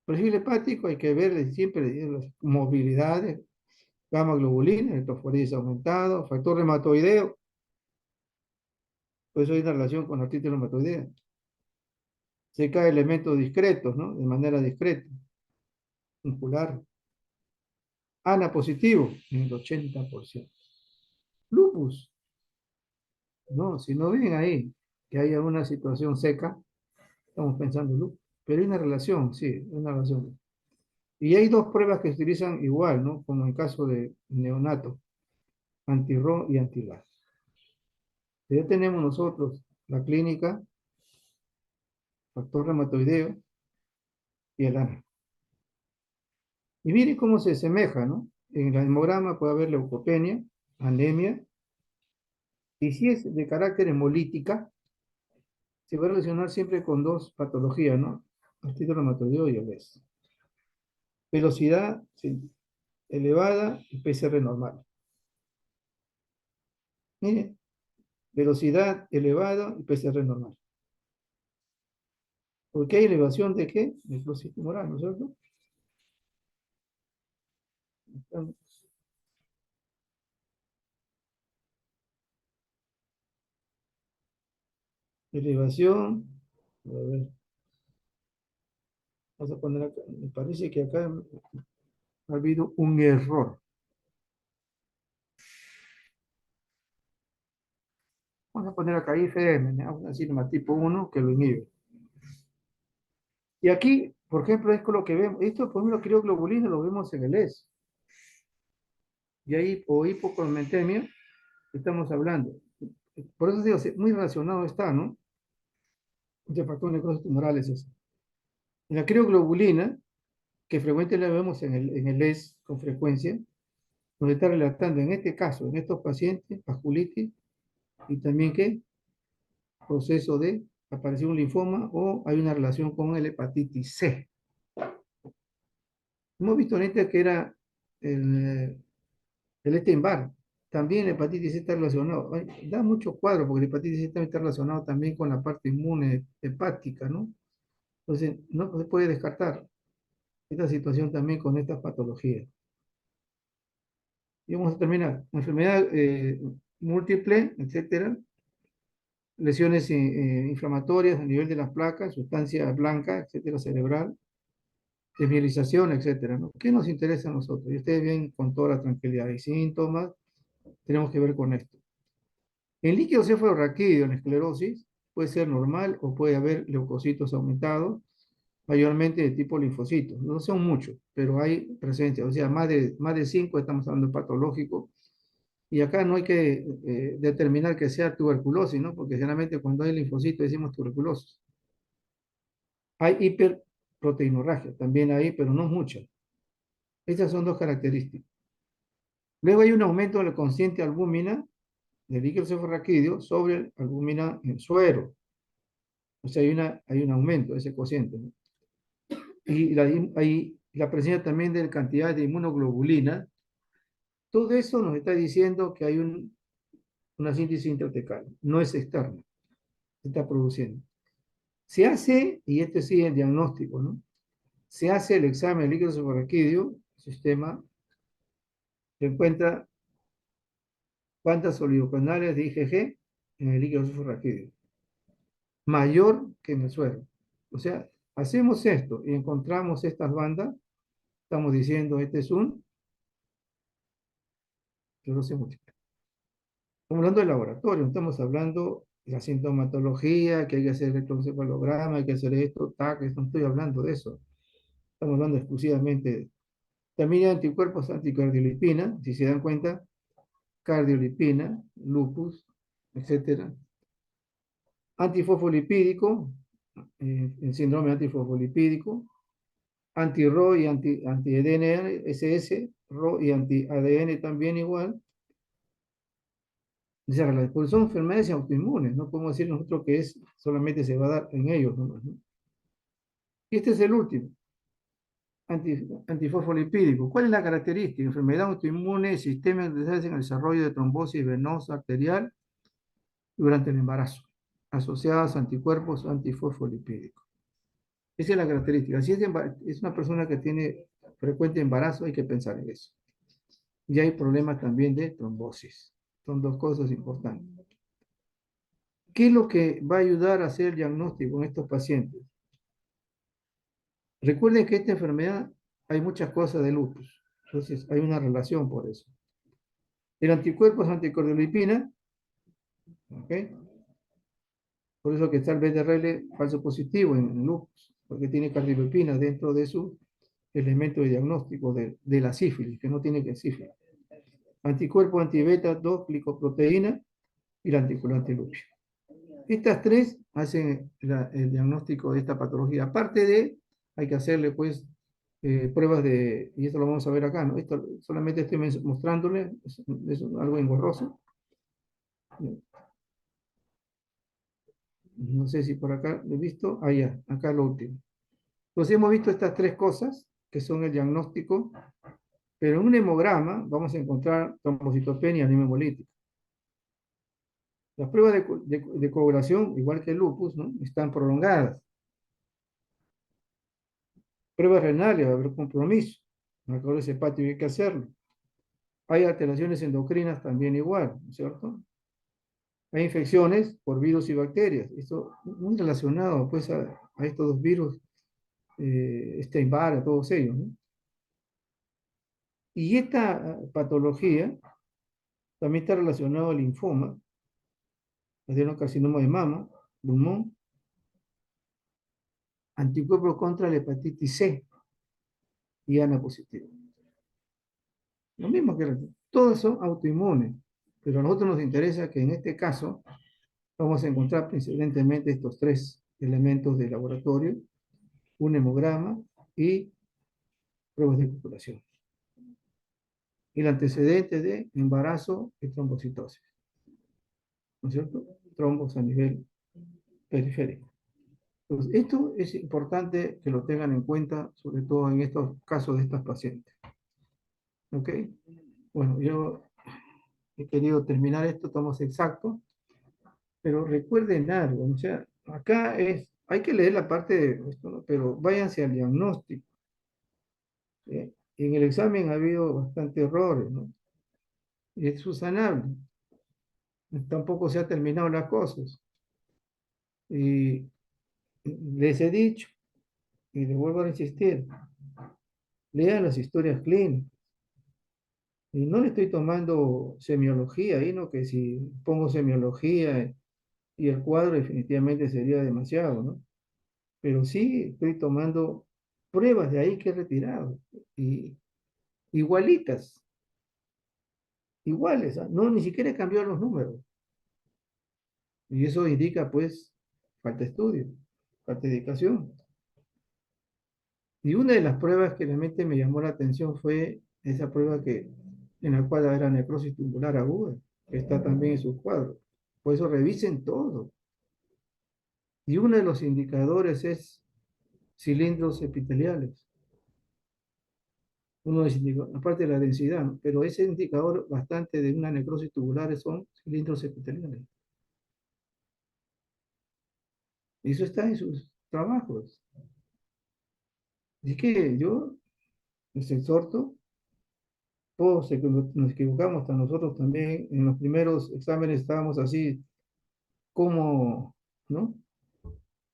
Perfil hepático hay que ver siempre las movilidades, gamma globulina, electroforesis aumentado, factor reumatoideo, pues hay una relación con la artritis reumatoidea. Se cae elementos discretos, ¿no? De manera discreta, muscular. ANA positivo, en el 80%. Lupus, no, si no ven ahí que haya una situación seca, estamos pensando en lupus. Pero hay una relación, sí, una relación. Y hay dos pruebas que se utilizan igual, ¿no? Como en el caso de neonato, anti-RO y anti-LAS. Ya tenemos nosotros la clínica, factor reumatoideo y el ANA. Y miren cómo se asemeja, ¿no? En el hemograma puede haber leucopenia, anemia, y si es de carácter hemolítica, se va a relacionar siempre con dos patologías, ¿no? Artritis reumatoideo y obes. Velocidad sí, elevada y PCR normal. Miren, velocidad elevada y PCR normal. Porque hay elevación de qué? Necrosis tumoral, ¿no es cierto? Elevación, a ver, vamos a poner acá, me parece que acá ha habido un error. Vamos a poner acá IFM, ¿no? Así nomás tipo 1 que lo inhibe. Y aquí, por ejemplo, es con lo que vemos. Esto, por ejemplo, crioglobulina lo vemos en el ES. Y ahí, o hipocromentemia, estamos hablando. Por eso digo, muy relacionado está, ¿no? De factor necrosis tumorales eso. En la crioglobulina, que frecuentemente la vemos en el ES con frecuencia, nos está relatando en este caso, en estos pacientes, vasculitis y también que proceso de aparición un linfoma o hay una relación con el hepatitis C. Hemos visto ahorita que era el Epstein-Barr. También la hepatitis C está relacionado. Da mucho cuadro porque la hepatitis C también está relacionado también con la parte inmune hepática, ¿no? Entonces, no se puede descartar esta situación también con estas patologías. Y vamos a terminar. Enfermedad múltiple, etcétera. Lesiones inflamatorias a nivel de las placas, sustancia blanca, etcétera, cerebral. Desmielización, etcétera, ¿no? ¿Qué nos interesa a nosotros? Y ustedes ven con toda la tranquilidad. Hay síntomas, tenemos que ver con esto. El líquido cefalorraquídeo en esclerosis puede ser normal o puede haber leucocitos aumentados, mayormente de tipo linfocitos. No son muchos, pero hay presencia. O sea, más de 5 estamos hablando de patológico. Y acá no hay que determinar que sea tuberculosis, ¿no? Porque generalmente cuando hay linfocitos decimos tuberculosis. Hay hiperproteinorragia, también hay, pero no mucha. Estas son dos características. Luego hay un aumento de la consciente albúmina del líquido cefalorraquídeo sobre albúmina en suero. O sea, hay un aumento de ese cociente, ¿no? Y hay la presencia también de la cantidad de inmunoglobulina. Todo eso nos está diciendo que hay una síntesis intratecal. No es externa. Se está produciendo. Se hace, y este sí es el diagnóstico, ¿no? Se hace el examen de líquido subarraquídeo, sistema, se encuentra cuántas oligocanales de IgG en el líquido subarraquídeo, mayor que en el suero. O sea, hacemos esto y encontramos estas bandas, estamos diciendo, este es un clorosis múltiple. Estamos hablando de laboratorio, no estamos hablando de la sintomatología, que hay que hacer electroencefalograma, hay que hacer esto, tac, no estoy hablando de eso. Estamos hablando exclusivamente de... También hay anticuerpos anticardiolipina, si se dan cuenta, cardiolipina, lupus, etcétera. Antifosfolipídico, el síndrome antifosfolipídico, anti-RO y anti-ADN, SS, RO y anti-ADN también igual. Pues son enfermedades autoinmunes, no podemos decir nosotros que es solamente se va a dar en ellos nomás, ¿no? Y este es el último, antifosfolipídico. ¿Cuál es la característica? Enfermedad autoinmune, sistema en el desarrollo de trombosis venosa arterial durante el embarazo, asociadas a anticuerpos antifosfolipídicos. Esa es la característica. Si es una persona que tiene frecuente embarazo, hay que pensar en eso. Y hay problemas también de trombosis. Son dos cosas importantes. ¿Qué es lo que va a ayudar a hacer el diagnóstico en estos pacientes? Recuerden que esta enfermedad hay muchas cosas de lupus. Entonces hay una relación por eso. El anticuerpo es anticardiolipina, ¿ok? Por eso que está el BDRL falso positivo en lupus, porque tiene cardiolipina dentro de su elemento de diagnóstico de la sífilis, que no tiene que sífilis. Anticuerpo antibeta 2 glicoproteína y la anticoagulante lupus. Estas tres hacen el diagnóstico de esta patología. Aparte de, hay que hacerle pues pruebas de, y esto lo vamos a ver acá, ¿no? Esto solamente estoy mostrándole, es algo engorroso. No sé si por acá lo he visto, allá, acá lo último. Entonces hemos visto estas tres cosas, que son el diagnóstico, pero en un hemograma vamos a encontrar trombocitopenia y anemia hemolítica. Las pruebas de coagulación, igual que el lupus, ¿no? Están prolongadas. Pruebas renales, va a haber compromiso. Marcadores hepáticos hay que hacerlo. Hay alteraciones endocrinas también igual, ¿no es cierto? Hay infecciones por virus y bacterias. Esto muy relacionado pues a estos dos virus, Epstein-Barr, a todos ellos, ¿no? Y esta patología también está relacionada al linfoma, adenocarcinoma de mama, pulmón, anticuerpos contra la hepatitis C y ANA positivo. Lo mismo que todos son autoinmunes, pero a nosotros nos interesa que en este caso vamos a encontrar principalmente estos tres elementos de laboratorio, un hemograma y pruebas de copulación. El antecedente de embarazo y trombocitosis, ¿no es cierto? Trombos a nivel periférico. Entonces, esto es importante que lo tengan en cuenta, sobre todo en estos casos de estas pacientes. ¿Ok? Bueno, yo he querido terminar esto, estamos exactos, pero recuerden algo, o sea, acá hay que leer la parte de esto, ¿no? Pero váyanse al diagnóstico. ¿Sí? En el examen ha habido bastantes errores, ¿no? Y es subsanable. Tampoco se ha terminado las cosas. Y les he dicho, y les vuelvo a insistir, lean las historias clínicas. Y no le estoy tomando semiología ahí, ¿no? Que si pongo semiología y el cuadro definitivamente sería demasiado, ¿no? Pero sí estoy tomando pruebas de ahí que he retirado. Y igualitas, iguales, ¿ah? No, ni siquiera he cambiado los números. Y eso indica, pues, falta de estudio, falta de dedicación. Y una de las pruebas que realmente me llamó la atención fue esa prueba en la cual era necrosis tubular aguda, que está también en sus cuadros. Por eso revisen todo. Y uno de los indicadores es cilindros epiteliales. Uno de los indicadores, aparte de la densidad, ¿no? Pero ese indicador bastante de una necrosis tubular son cilindros epiteliales. Eso está en sus trabajos. Así que yo les exhorto, todos nos equivocamos, hasta nosotros también, en los primeros exámenes estábamos así como, ¿no?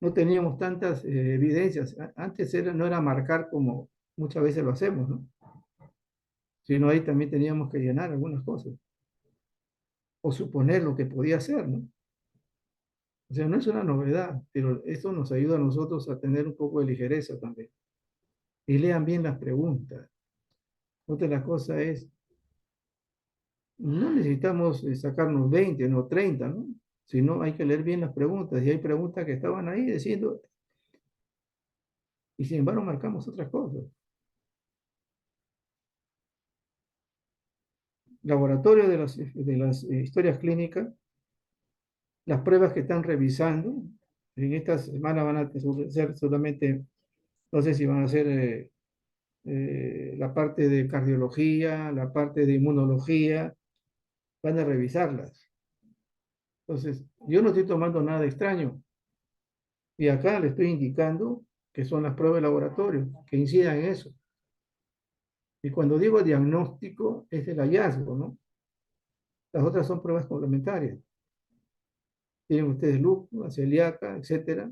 No teníamos tantas evidencias. Antes no era marcar como muchas veces lo hacemos, ¿no? Sino ahí también teníamos que llenar algunas cosas o suponer lo que podía ser, ¿no? O sea, no es una novedad, pero esto nos ayuda a nosotros a tener un poco de ligereza también. Y lean bien las preguntas. Otra de las cosas es, no necesitamos sacarnos 20 no 30, ¿no? Sino hay que leer bien las preguntas. Y hay preguntas que estaban ahí diciendo, y sin embargo marcamos otras cosas. Laboratorio de las historias clínicas, las pruebas que están revisando, en esta semana van a ser solamente, no sé si van a ser la parte de cardiología, la parte de inmunología, van a revisarlas. Entonces, yo no estoy tomando nada extraño. Y acá le estoy indicando que son las pruebas de laboratorio, que incidan en eso. Y cuando digo diagnóstico, es el hallazgo, ¿no? Las otras son pruebas complementarias. Tienen ustedes lupus, celíaca, etcétera.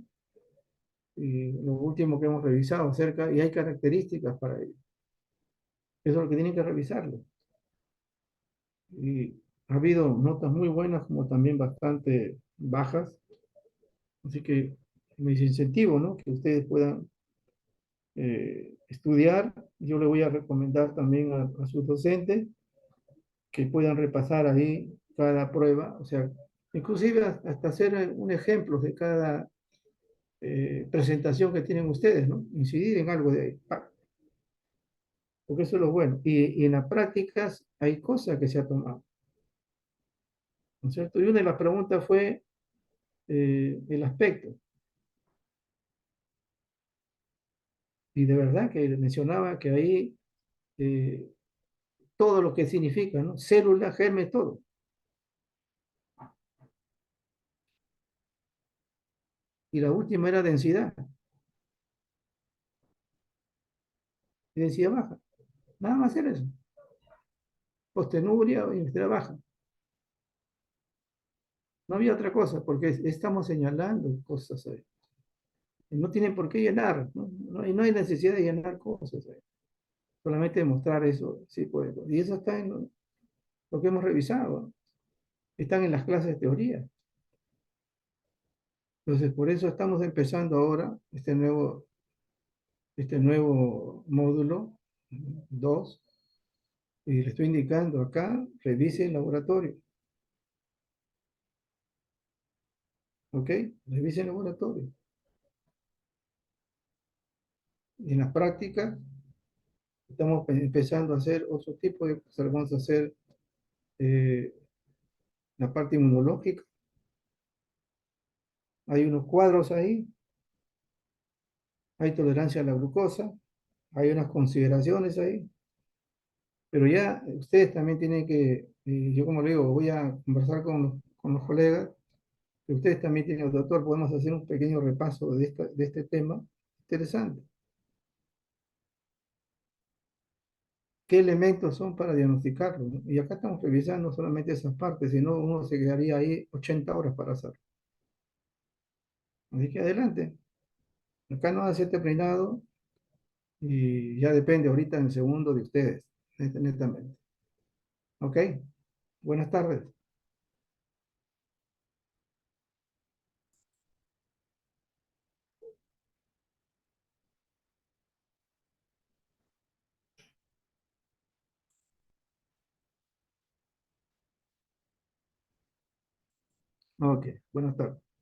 Y lo último que hemos revisado acerca, y hay características para ello. Eso es lo que tienen que revisarlo. Y ha habido notas muy buenas como también bastante bajas. Así que les incentivo, ¿no? Que ustedes puedan estudiar. Yo le voy a recomendar también a sus docentes que puedan repasar ahí cada prueba, o sea, inclusive hasta hacer un ejemplo de cada presentación que tienen ustedes, ¿no? Incidir en algo de ahí, porque eso es lo bueno. Y en las prácticas hay cosas que se ha tomado, ¿no es cierto? Y una de las preguntas fue el aspecto, y de verdad que mencionaba que ahí eh, todo lo que significa, ¿no? Célula, germen, todo. Y la última era densidad, densidad baja. Nada más era eso. Postenuria o densidad baja. No había otra cosa, porque estamos señalando cosas ahí. Y no tienen por qué llenar, ¿no? No hay necesidad de llenar cosas ahí. Solamente demostrar eso, sí puede. Y eso está en lo que hemos revisado. Están en las clases de teoría. Entonces, por eso estamos empezando ahora este nuevo módulo 2. Y le estoy indicando acá, revise el laboratorio. ¿Ok? Revise el laboratorio. Y en las prácticas estamos empezando a hacer otro tipo de cosas. Vamos a hacer eh, la parte inmunológica. Hay unos cuadros ahí, hay tolerancia a la glucosa, hay unas consideraciones ahí, pero ya ustedes también tienen que, yo como le digo, voy a conversar con los colegas, que ustedes también tienen, doctor, podemos hacer un pequeño repaso de este tema interesante. ¿Qué elementos son para diagnosticarlo? ¿No? Y acá estamos revisando solamente esas partes, si no uno se quedaría ahí 80 horas para hacerlo. Así que adelante. Acá no hace terminado y ya depende ahorita en el segundo de ustedes, netamente. ¿Ok? Buenas tardes. Ok, buenas tardes.